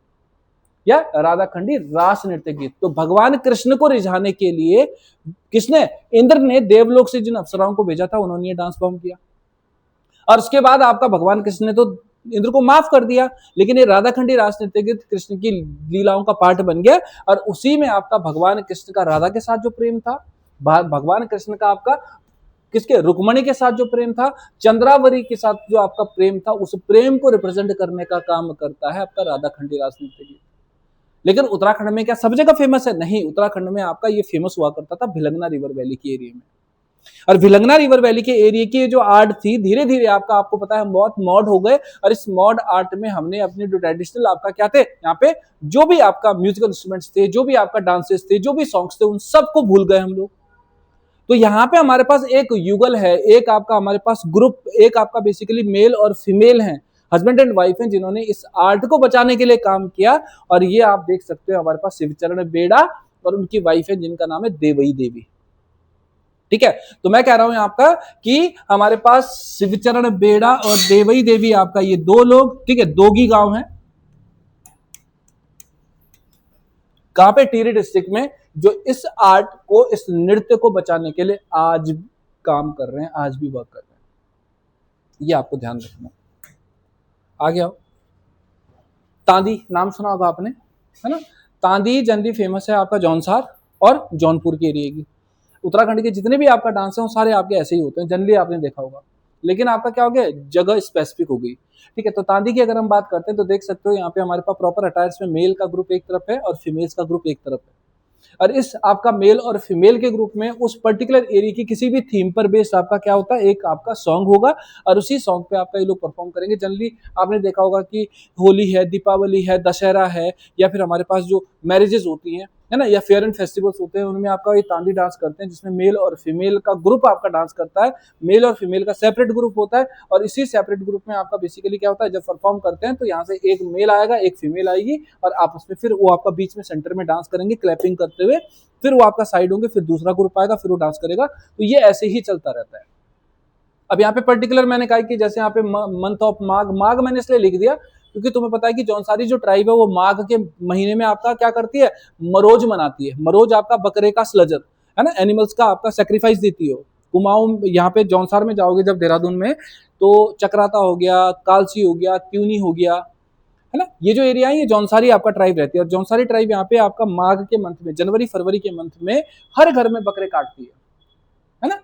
A: या राधाखंडी रास नृत्य गीत। तो भगवान कृष्ण को रिझाने के लिए किसने, इंद्र ने देवलोक से जिन अप्सराओं को भेजा था, उन्होंने ये डांस परफॉर्म किया। और उसके बाद आपका भगवान कृष्ण ने तो इंद्र को माफ कर दिया, लेकिन ये राधाखंडी रास नृत्य गीत कृष्ण की लीलाओं का पार्ट बन गया। और उसी में आपका भगवान कृष्ण का राधा के साथ जो प्रेम था, भगवान कृष्ण का आपका किसके, रुक्मणी के साथ जो प्रेम था, चंद्रावरी के साथ जो आपका प्रेम था, उस प्रेम को रिप्रेजेंट करने का काम करता है आपका राधाखंडी रास नृत्य गीत। लेकिन उत्तराखंड में क्या सब जगह फेमस है, नहीं, उत्तराखंड में आपका ये फेमस हुआ करता था भिलंगना रिवर वैली के एरिया में। और भिलंगना रिवर वैली के एरिया की जो आर्ट थी, धीरे धीरे आपको पता है बहुत मॉड हो गए, और इस मॉड आर्ट में हमने अपने जो ट्रेडिशनल आपका क्या थे, यहाँ पे जो भी आपका म्यूजिकल इंस्ट्रूमेंट्स थे, जो भी आपका डांसेस थे, जो भी सॉन्ग्स थे, उन सबको भूल गए हम लोग। तो यहाँ पे हमारे पास एक युगल है, एक आपका हमारे पास ग्रुप, एक आपका बेसिकली मेल और फीमेल है, हस्बैंड एंड वाइफ हैं, जिन्होंने इस आर्ट को बचाने के लिए काम किया। और ये आप देख सकते हो हमारे पास शिवचरण बेड़ा और उनकी वाइफ है जिनका नाम है देवई देवी। ठीक है, तो मैं कह रहा हूं आपका कि हमारे पास शिवचरण बेड़ा और देवई देवी आपका ये दो लोग, ठीक है, दोगी गांव है, कहां पे, टिहरी डिस्ट्रिक्ट में, जो इस आर्ट को, इस नृत्य को बचाने के लिए आज काम कर रहे हैं, आज भी वर्क कर रहे हैं। ये आपको ध्यान रखना। आगे आओ। तांदी नाम सुना होगा आपने, है ना। तांदी जनरली फेमस है आपका जौनसार और जौनपुर के एरिया की। उत्तराखंड के जितने भी आपका डांस है वो सारे आपके ऐसे ही होते हैं, जनरली आपने देखा होगा। लेकिन आपका क्या हो गया, जगह स्पेसिफिक हो गई। ठीक है, तो तांदी की अगर हम बात करते हैं तो देख सकते हो यहाँ पे हमारे पास प्रॉपर अटायर्स में मेल का ग्रुप एक तरफ है और फीमेल्स का ग्रुप एक तरफ है। और इस आपका मेल और फीमेल के ग्रुप में उस पर्टिकुलर एरिया की किसी भी थीम पर बेस्ड आपका क्या होता है, एक आपका सॉन्ग होगा और उसी सॉन्ग पे आपका ये लोग परफॉर्म करेंगे। जनरली आपने देखा होगा कि होली है, दीपावली है, दशहरा है, या फिर हमारे पास जो मैरिजेस होती हैं, है ना, या फेयर एंड फेस्टिवल्स होते हैं, उनमें आपका ये तांदी डांस करते हैं, जिसमें मेल और फीमेल का ग्रुप आपका डांस करता है। मेल और फीमेल का सेपरेट ग्रुप होता है और इसी सेपरेट ग्रुप में आपका बेसिकली क्या होता है, जब परफॉर्म करते हैं तो यहाँ से एक मेल आएगा, एक फीमेल आएगी और आपस में फिर वो आपका बीच में सेंटर में डांस करेंगे क्लैपिंग करते हुए, फिर वो आपका साइड होंगे, फिर दूसरा ग्रुप आएगा, फिर वो डांस करेगा। तो ये ऐसे ही चलता रहता है। अब यहाँ पे पर्टिकुलर मैंने कहा कि जैसे यहाँ पे मंथ ऑफ माघ, माघ मैंने इसलिए लिख दिया क्योंकि तुम्हें पता है कि जौनसारी जो ट्राइब है वो माघ के महीने में आपका क्या करती है, मरोज मनाती है। मरोज आपका बकरे का स्लजर है ना, एनिमल्स का आपका सेक्रीफाइस देती हो। कुमाऊं यहाँ पे जौनसार में जाओगे जब देहरादून में, तो चक्राता हो गया, कालसी हो गया, त्यूनी हो गया, है ना, ये जो एरिया है ये जौनसारी आपका ट्राइब रहती है। और जौनसारी ट्राइब यहाँ पे आपका माघ के मंथ में, जनवरी फरवरी के मंथ में हर घर में बकरे काटती है ना।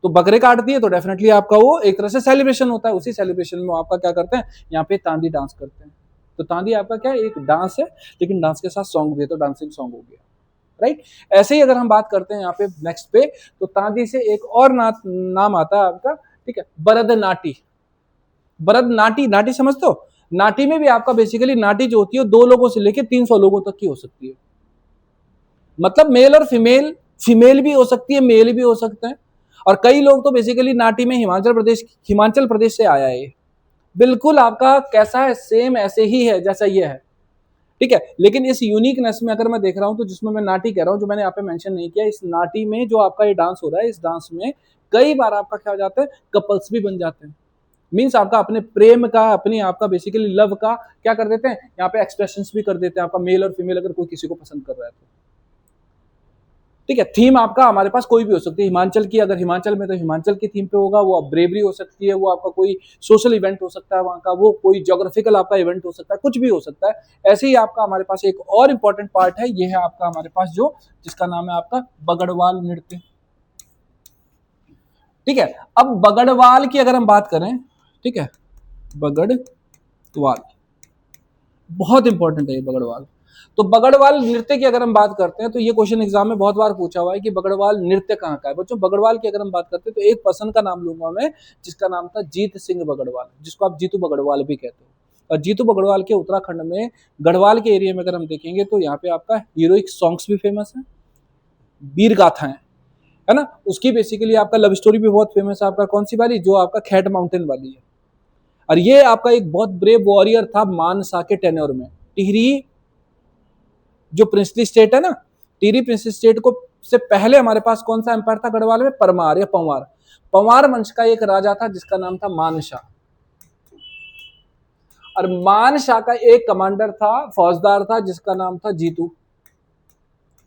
A: तो बकरे काटती है तो डेफिनेटली आपका वो एक तरह से सेलिब्रेशन होता है। उसी सेलिब्रेशन में आपका क्या करते हैं, यहाँ पे तांदी डांस करते हैं। तो तांदी आपका क्या है, एक डांस है, लेकिन डांस के साथ सॉन्ग भी है, तो डांसिंग सॉन्ग हो गया, राइट। ऐसे ही अगर हम बात करते हैं यहाँ पे नेक्स्ट पे, तो तांदी से एक और नाम आता है आपका, ठीक है, भरतनाट्यम। भरतनाट्यम, नाटी समझते हो, नाटी में भी आपका बेसिकली नाटी जो होती है 2 लोगों से लेकर 300 लोगों तक की हो सकती है। मतलब मेल और फीमेल, फीमेल भी हो सकती है, मेल भी हो सकते हैं। और कई लोग तो बेसिकली नाटी में हिमाचल प्रदेश से आया है। बिल्कुल आपका कैसा है, सेम ऐसे ही है जैसा ये है, ठीक है। लेकिन इस यूनिकनेस में अगर मैं देख रहा हूं तो जिसमें मैं नाटी कह रहा हूं, जो मैंने यहाँ पे मेंशन नहीं किया, इस नाटी में जो आपका ये डांस हो रहा है, इस डांस में कई बार आपका क्या हो जाता है, कपल्स भी बन जाते हैं। मीन्स आपका अपने प्रेम का, अपनी आपका बेसिकली लव का क्या कर देते हैं, यहाँ पे एक्सप्रेशंस भी कर देते हैं आपका, मेल और फीमेल अगर कोई किसी को पसंद कर रहा है तो, ठीक है। थीम आपका हमारे पास कोई भी हो सकती है। हिमाचल की, अगर हिमाचल में तो हिमाचल की थीम पे होगा, वो ब्रेवरी हो सकती है, वो आपका कोई सोशल इवेंट हो सकता है वहां का, वो कोई ज्योग्राफिकल आपका इवेंट हो सकता है, कुछ भी हो सकता है। ऐसे ही आपका हमारे पास एक और इंपॉर्टेंट पार्ट है, ये है आपका हमारे पास जो, जिसका नाम है आपका बगड़वाल नृत्य, ठीक है। अब बगड़वाल की अगर हम बात करें, ठीक है, बगड़वाल बहुत इंपॉर्टेंट है ये बगड़वाल। तो बगड़वाल नृत्य की अगर हम बात करते हैं तो ये क्वेश्चन एग्जाम में बहुत बार पूछा हुआ है कि बगड़वाल नृत्य कहाँ का है। बच्चों बगड़वाल की अगर हम बात करते हैं तो एक पर्सन का नाम लूंगा मैं, जिसका नाम था जीत सिंह बगड़वाल, जिसको आप जीतू बगड़वाल भी कहते हो। और जीतू बगड़वाल के उत्तराखंड में गढ़वाल के एरिया में अगर हम देखेंगे तो यहाँ पे आपका हीरोइक सॉन्ग्स भी फेमस है, वीर गाथाएं, है ना। उसकी बेसिकली आपका लव स्टोरी भी बहुत फेमस है आपका, कौन सी वाली, जो आपका खैट माउंटेन वाली है। और ये आपका एक बहुत ब्रेव वॉरियर था मानसा के टेन्योर में। टिहरी जो प्रिंसली स्टेट है ना, टिहरी प्रिंसली स्टेट को से पहले हमारे पास कौन सा एम्पायर था गढ़वाल में, परमार या पंवार। पंवार वंश का एक राजा था जिसका नाम था मानशाह। और मानशाह का एक कमांडर था, फौजदार था, जिसका नाम था जीतू,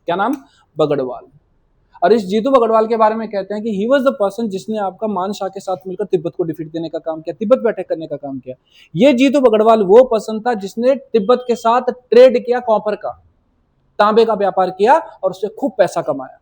A: क्या नाम, बगड़वाल। और इस जीतू बगड़वाल के बारे में कहते हैं कि ही वाज द पर्सन जिसने आपका मानशाह के साथ मिलकर तिब्बत को डिफीट देने का काम किया, तिब्बत पे अटैक करने का काम किया। ये जीतू बगड़वाल वो पर्सन था जिसने तिब्बत के साथ ट्रेड किया, कॉपर का, तांबे का व्यापार किया और उससे खूब पैसा कमाया,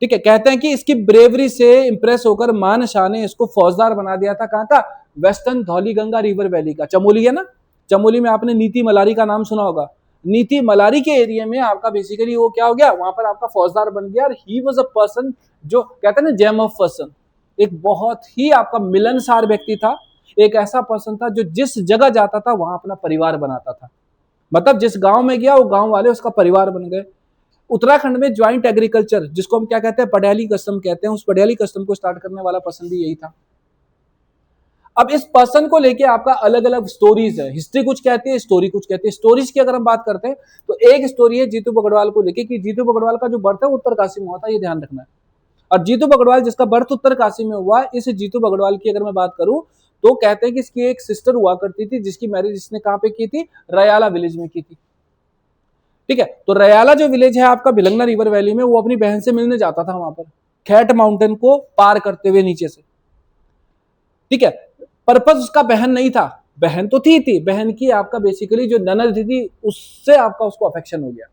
A: ठीक है। कहते हैं कि इसकी ब्रेवरी से इंप्रेस होकर मानशाह ने इसको फौजदार बना दिया था, कहां का, वेस्टर्न धौलीगंगा रिवर वैली का, चमोली है ना, चमोली में आपने नीति मलारी का नाम सुना होगा। नीति मलारी के एरिया में आपका बेसिकली वो क्या हो गया, वहां पर आपका फौजदार बन गया। और ही वाज अ पर्सन जो कहते हैं ना जेम ऑफ पर्सन, एक बहुत ही आपका मिलनसार व्यक्ति था, एक ऐसा पर्सन था जो जिस जगह जाता था वहां अपना परिवार बनाता था। मतलब जिस गांव में गया वो गांव वाले उसका परिवार बन गए। उत्तराखंड में ज्वाइंट एग्रीकल्चर, जिसको हम क्या कहते हैं, पटियाली कस्टम कहते हैं, उस पटियाली कस्टम को स्टार्ट करने वाला पर्सन भी यही था। अब इस पर्सन को लेके आपका अलग अलग स्टोरीज है, हिस्ट्री कुछ कहती है, स्टोरी कुछ कहती है। स्टोरीज की अगर हम बात करते हैं तो एक स्टोरी है जीतू बगड़वाल को लेके कि जीतू बगड़वाल का जो बर्थ है उत्तरकाशी में हुआ था, ये ध्यान रखना है। और जीतू बगड़वाल जिसका बर्थ उत्तरकाशी में हुआ, इस जीतू बगड़वाल की अगर मैं बात करूं तो कहते हैं कि इसकी एक सिस्टर हुआ करती थी जिसकी मैरिज इसने कहां पे की थी, रयाला विलेज में की थी। ठीक है, तो रयाला जो विलेज है आपका भिलंगना रिवर वैली में, वो अपनी बहन से मिलने जाता था वहां पर, खैट माउंटेन को पार करते हुए नीचे से। ठीक है, पर्पस उसका बहन नहीं था, बहन तो थी बहन की आपका बेसिकली जो ननद थी उससे आपका उसको अफेक्शन हो गया,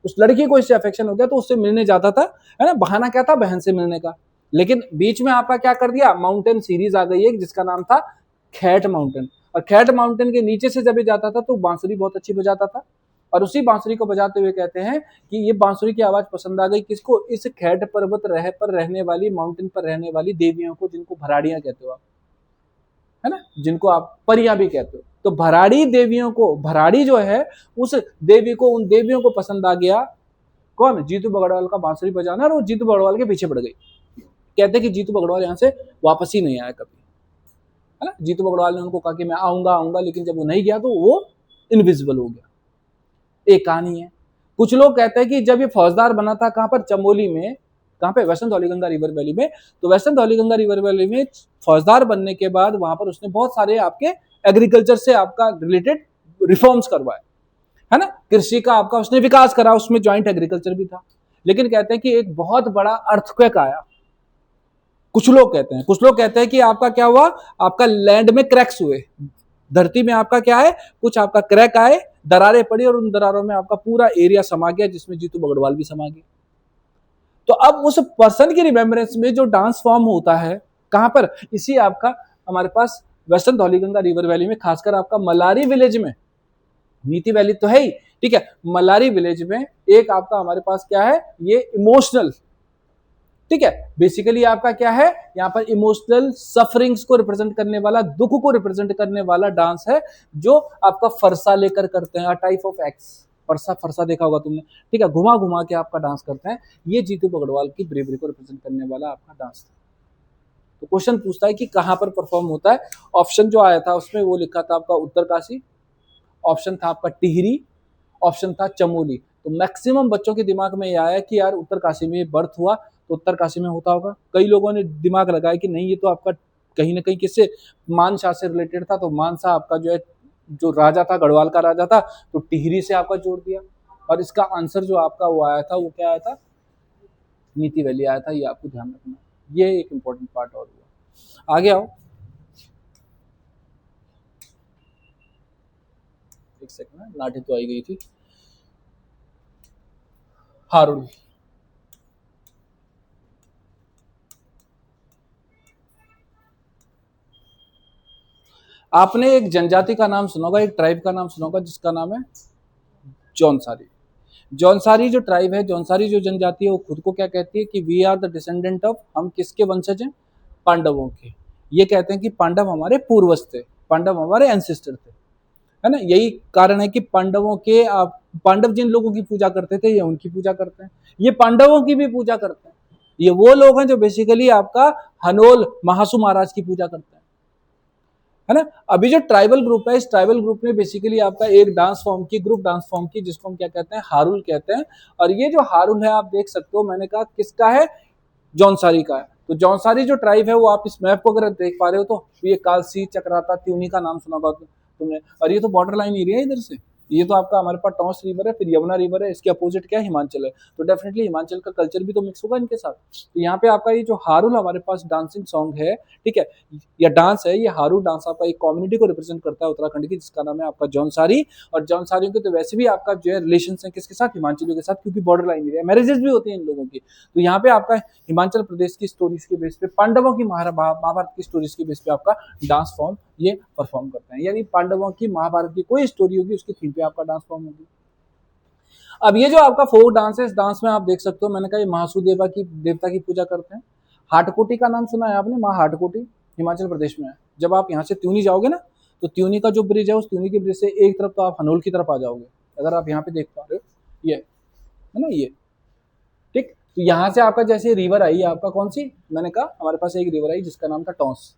A: उस लड़की को इससे अफेक्शन हो गया, तो उससे मिलने जाता था, है ना। बहाना क्या था, बहन से मिलने का। लेकिन बीच में आपका क्या कर दिया, माउंटेन सीरीज आ गई है जिसका नाम था खैट माउंटेन। और खैट माउंटेन के नीचे से जब जाता था तो बांसुरी बहुत अच्छी बजाता था, और उसी बांसुरी को बजाते हुए कहते हैं कि ये बांसुरी की आवाज पसंद आ गई किसको, इस खैट पर्वत पर रहने वाली, माउंटेन पर रहने वाली देवियों को, जिनको भराड़ियां कहते हो आप, है ना, जिनको आप परियां भी कहते हो। तो भराड़ी देवियों को, भराड़ी जो है उस देवी को, उन देवियों को पसंद आ गया कौन, जीतू बगड़वाल का बांसुरी बजाना, और वो जीतू बगड़वाल के पीछे पड़ गई। कहते कि जीतू बगड़वाल यहाँ से वापस ही नहीं आया कभी, है ना। जीतू बगड़वाल ने उनको कहा कि मैं आऊंगा आऊंगा, लेकिन जब वो नहीं गया तो वो इनविजिबल हो गया। एक कहानी है। कुछ लोग कहते हैं कि जब ये फौजदार बना था कहां पर, चमोली में, कहां पे, वेस्टर्न धौलीगंगा रिवर वैली में। तो वेस्टर्न धौलीगंगा रिवर वैली में फौजदार बनने के बाद वहां पर उसने बहुत सारे आपके एग्रीकल्चर से आपका रिलेटेड रिफॉर्म्स करवाए, है ना। कृषि का आपका उसने विकास करा, उसमें ज्वाइंट एग्रीकल्चर भी था। लेकिन कहते हैं कि एक बहुत बड़ा अर्थक्वेक आया, कुछ लोग कहते हैं कि आपका क्या हुआ, आपका लैंड में क्रैक्स हुए, धरती में आपका क्या है, कुछ आपका क्रैक आए, दरारें पड़ी, और उन दरारों में आपका पूरा एरिया समा गया, जिसमें जीतू बगड़वाल भी समा गया। तो अब उस पर्सन की रिमेम्बरेंस में जो डांस फॉर्म होता है कहां पर, इसी आपका हमारे पास वेस्टर्न धौलीगंगा रिवर वैली में, खासकर आपका मलारी विलेज में, नीति वैली तो है ही, ठीक है, मलारी विलेज में एक आपका हमारे पास क्या है, ये इमोशनल, ठीक है, बेसिकली आपका क्या है, यहाँ पर इमोशनल सफरिंग्स को रिप्रेजेंट करने वाला, दुख को रिप्रेजेंट करने वाला डांस है, जो आपका फरसा लेकर करते हैं, टाइप ऑफ एक्स, फरसा, फरसा देखा होगा तुमने, ठीक है, घुमा घुमा के आपका डांस करते हैं। ये जीतू बगड़वाल की ब्रेवरी को रिप्रेजेंट करने वाला आपका डांस था। तो क्वेश्चन पूछता है कि कहां पर परफॉर्म होता है। ऑप्शन जो आया था उसमें वो लिखा था आपका उत्तरकाशी, ऑप्शन था आपका टिहरी, ऑप्शन था चमोली। तो मैक्सिमम बच्चों के दिमाग में ये आया कि यार उत्तरकाशी में बर्थ हुआ तो उत्तरकाशी में होता होगा। कई लोगों ने दिमाग लगाया कि नहीं, ये तो आपका कहीं ना कहीं किससे, मानशाह से रिलेटेड था, तो मानशाह आपका जो है, जो राजा था, गढ़वाल का राजा था, तो टिहरी से आपका जोड़ दिया। और इसका आंसर जो आपका वो आया था, वो क्या आया था, नीति वैली आया था। ये आपको ध्यान रखना, ये एक इंपॉर्टेंट पार्ट और हुआ। आगे आओ, एक सेकंड, लाठी तो आई गई थी। हारून, आपने एक जनजाति का नाम सुना होगा, एक ट्राइब का नाम सुना होगा जिसका नाम है जौनसारी। जौनसारी जो ट्राइब है, जौनसारी जो जनजाति है, वो खुद को क्या कहती है कि we are the descendant of, हम किसके वंशज हैं, पांडवों के। ये कहते हैं कि पांडव हमारे पूर्वज थे, पांडव हमारे एंसेस्टर थे, है ना। यही कारण है कि पांडवों के पांडव जिन लोगों की पूजा करते थे, ये उनकी पूजा करते हैं, ये पांडवों की भी पूजा करते हैं। ये वो लोग हैं जो बेसिकली आपका हनोल महासु महाराज की पूजा करते हैं, है ना। अभी जो ट्राइबल ग्रुप है, इस ट्राइबल ग्रुप में बेसिकली आपका एक डांस फॉर्म की, ग्रुप डांस फॉर्म की, जिसको हम क्या कहते हैं, हारुल कहते हैं। और ये जो हारुल है, आप देख सकते हो, मैंने कहा किसका है, जौनसारी का है। तो जौनसारी जो ट्राइब है, वो आप इस मैप को अगर देख पा रहे हो तो ये कालसी, चक्राता, त्यूनी का नाम सुना होगा तुमने। और ये तो बॉर्डर लाइन एरिया है इधर से, ये तो आपका हमारे पास टॉस रिवर है, फिर यमुना रिवर है, इसके अपोजिट क्या है, हिमाचल है। तो डेफिनेटली हिमाचल का कल्चर भी तो मिक्स होगा इनके साथ। तो यहाँ पे आपका ये जो हारुल हमारे पास डांसिंग सॉन्ग है, ठीक है, या डांस है, ये हारुल डांस आपका एक कम्युनिटी को रिप्रेजेंट करता है उत्तराखंड की, जिसका नाम है आपका जौनसारी। और जौनसारियों के तो वैसे भी आपका जो है रिलेशन है किसके साथ, हिमाचलियों के साथ, क्योंकि बॉर्डर लाइन एरिया, मैरिजेस भी होती है इन लोगों की। तो यहाँ पे आपका हिमाचल प्रदेश की स्टोरीज के बेस पे, पांडवों की महाभारत की स्टोरीज के बेस पे आपका डांस फॉर्म ये परफॉर्म करते हैं। यानी पांडवों की, महाभारत की कोई स्टोरी होगी, उसकी थीम पे आपका डांस फॉर्म होगी। अब ये जो आपका फोक डांस है, इस डांस में आप देख सकते हो, मैंने कहा ये महासू देवता की पूजा करते हैं। हाटकोटी का नाम सुना है आपने, माँ हाटकोटी हिमाचल प्रदेश में है। जब आप यहाँ से त्यूनी जाओगे ना, तो त्यूनी का जो ब्रिज है, उस त्यूनी के ब्रिज से एक तरफ तो आप हनोल की तरफ आ जाओगे, अगर आप यहाँ पे देख पा रहे हो, ये है ना, ये तो यहाँ से आपका जैसे रिवर आई आपका कौन सी, मैंने कहा हमारे पास एक रिवर आई जिसका नाम था टॉन्स,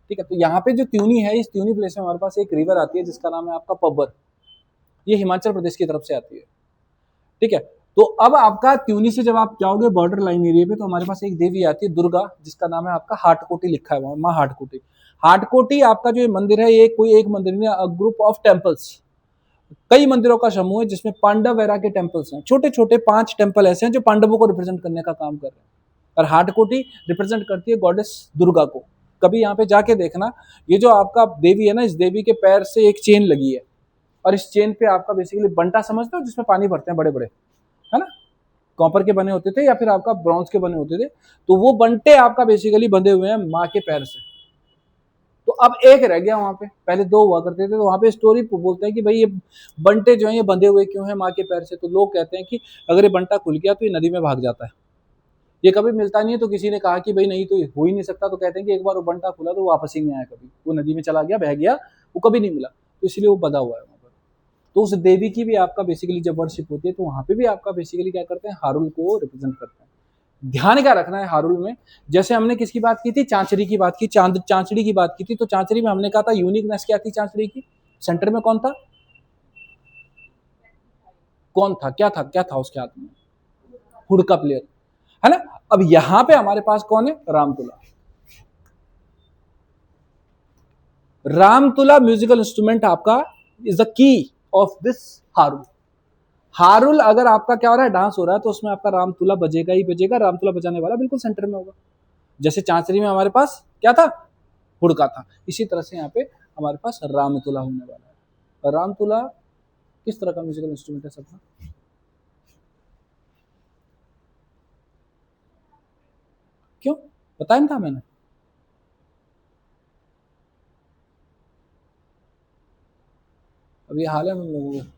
A: ठीक है। तो यहाँ पे जो त्यूनी है, इस त्यूनी प्लेस में हमारे पास एक रिवर आती है जिसका नाम है आपका पब्बर, ये हिमाचल प्रदेश की तरफ से आती है, ठीक है। तो अब आपका त्यूनी से जब आप जाओगे बॉर्डर लाइन एरिया पे, तो हमारे पास एक देवी आती है दुर्गा, जिसका नाम है आपका हाटकोटी, लिखा है वहां माँ हाटकोटी। हाटकोटी आपका जो मंदिर है, ये कोई एक मंदिर नहीं, अ ग्रुप ऑफ टेम्पल्स, कई मंदिरों का समूह है जिसमें पांडव एरा के टेम्पल्स हैं, छोटे छोटे 5 टेम्पल ऐसे हैं जो पांडवों को रिप्रेजेंट करने का काम कर रहे हैं। और हाटकोटी रिप्रेजेंट करती है गॉडेस दुर्गा को। कभी यहाँ पे जाके देखना, ये जो आपका देवी है ना, इस देवी के पैर से एक चेन लगी है, और इस चेन पे आपका बेसिकली बंटा समझते हो जिसमें पानी भरते हैं बड़े बड़े, है ना, कॉपर के बने होते थे या फिर आपका ब्रॉन्ज के बने होते थे, तो वो बंटे आपका बेसिकली बंधे हुए हैं माँ के पैर से। तो अब एक रह गया वहां पे, पहले 2 हुआ करते थे, तो वहां पे स्टोरी बोलते हैं कि भाई ये बंटे जो है ये बंधे हुए क्यों हैं माँ के पैर से, तो लोग कहते हैं कि अगर ये बंटा खुल गया तो ये नदी में भाग जाता है, ये कभी मिलता नहीं है। तो किसी ने कहा कि भाई नहीं तो हो ही नहीं सकता, तो कहते हैं कि एक बार वो बंटा खुला तो वापस ही नहीं आया, कभी वो नदी में चला गया, बह गया, वो कभी नहीं मिला, तो इसलिए वो बंधा हुआ है वहां पर। तो उस देवी की भी आपका बेसिकली जब वर्शिप होती है, तो वहां पे भी आपका बेसिकली क्या करते हैं, हारुल को रिप्रेजेंट करते हैं। ध्यान क्या रखना है हारुल में, जैसे हमने किसकी बात की थी, चांचड़ी की बात की, चांचड़ी की बात की थी, तो चांचड़ी में हमने कहा था यूनिकनेस क्या थी चांचड़ी की, सेंटर में कौन था, कौन था, क्या था उसके हाथ में, हुड़का प्लेयर, है ना। अब यहां पे हमारे पास कौन है, रामतुला। रामतुला म्यूजिकल इंस्ट्रूमेंट आपका is the key of this Harul. Harul अगर आपका क्या हो रहा है, डांस हो रहा है, तो उसमें आपका रामतुला बजेगा ही बजेगा, रामतुला बजाने वाला बिल्कुल सेंटर में होगा। जैसे चांचरी में हमारे पास क्या था, हुड़का था, इसी तरह से यहाँ पे हमारे पास रामतुला होने वाला है। रामतुला किस तरह का म्यूजिकल इंस्ट्रूमेंट है सबका, क्यों बताया था मैंने, अब ये हाल है हम लोगों को।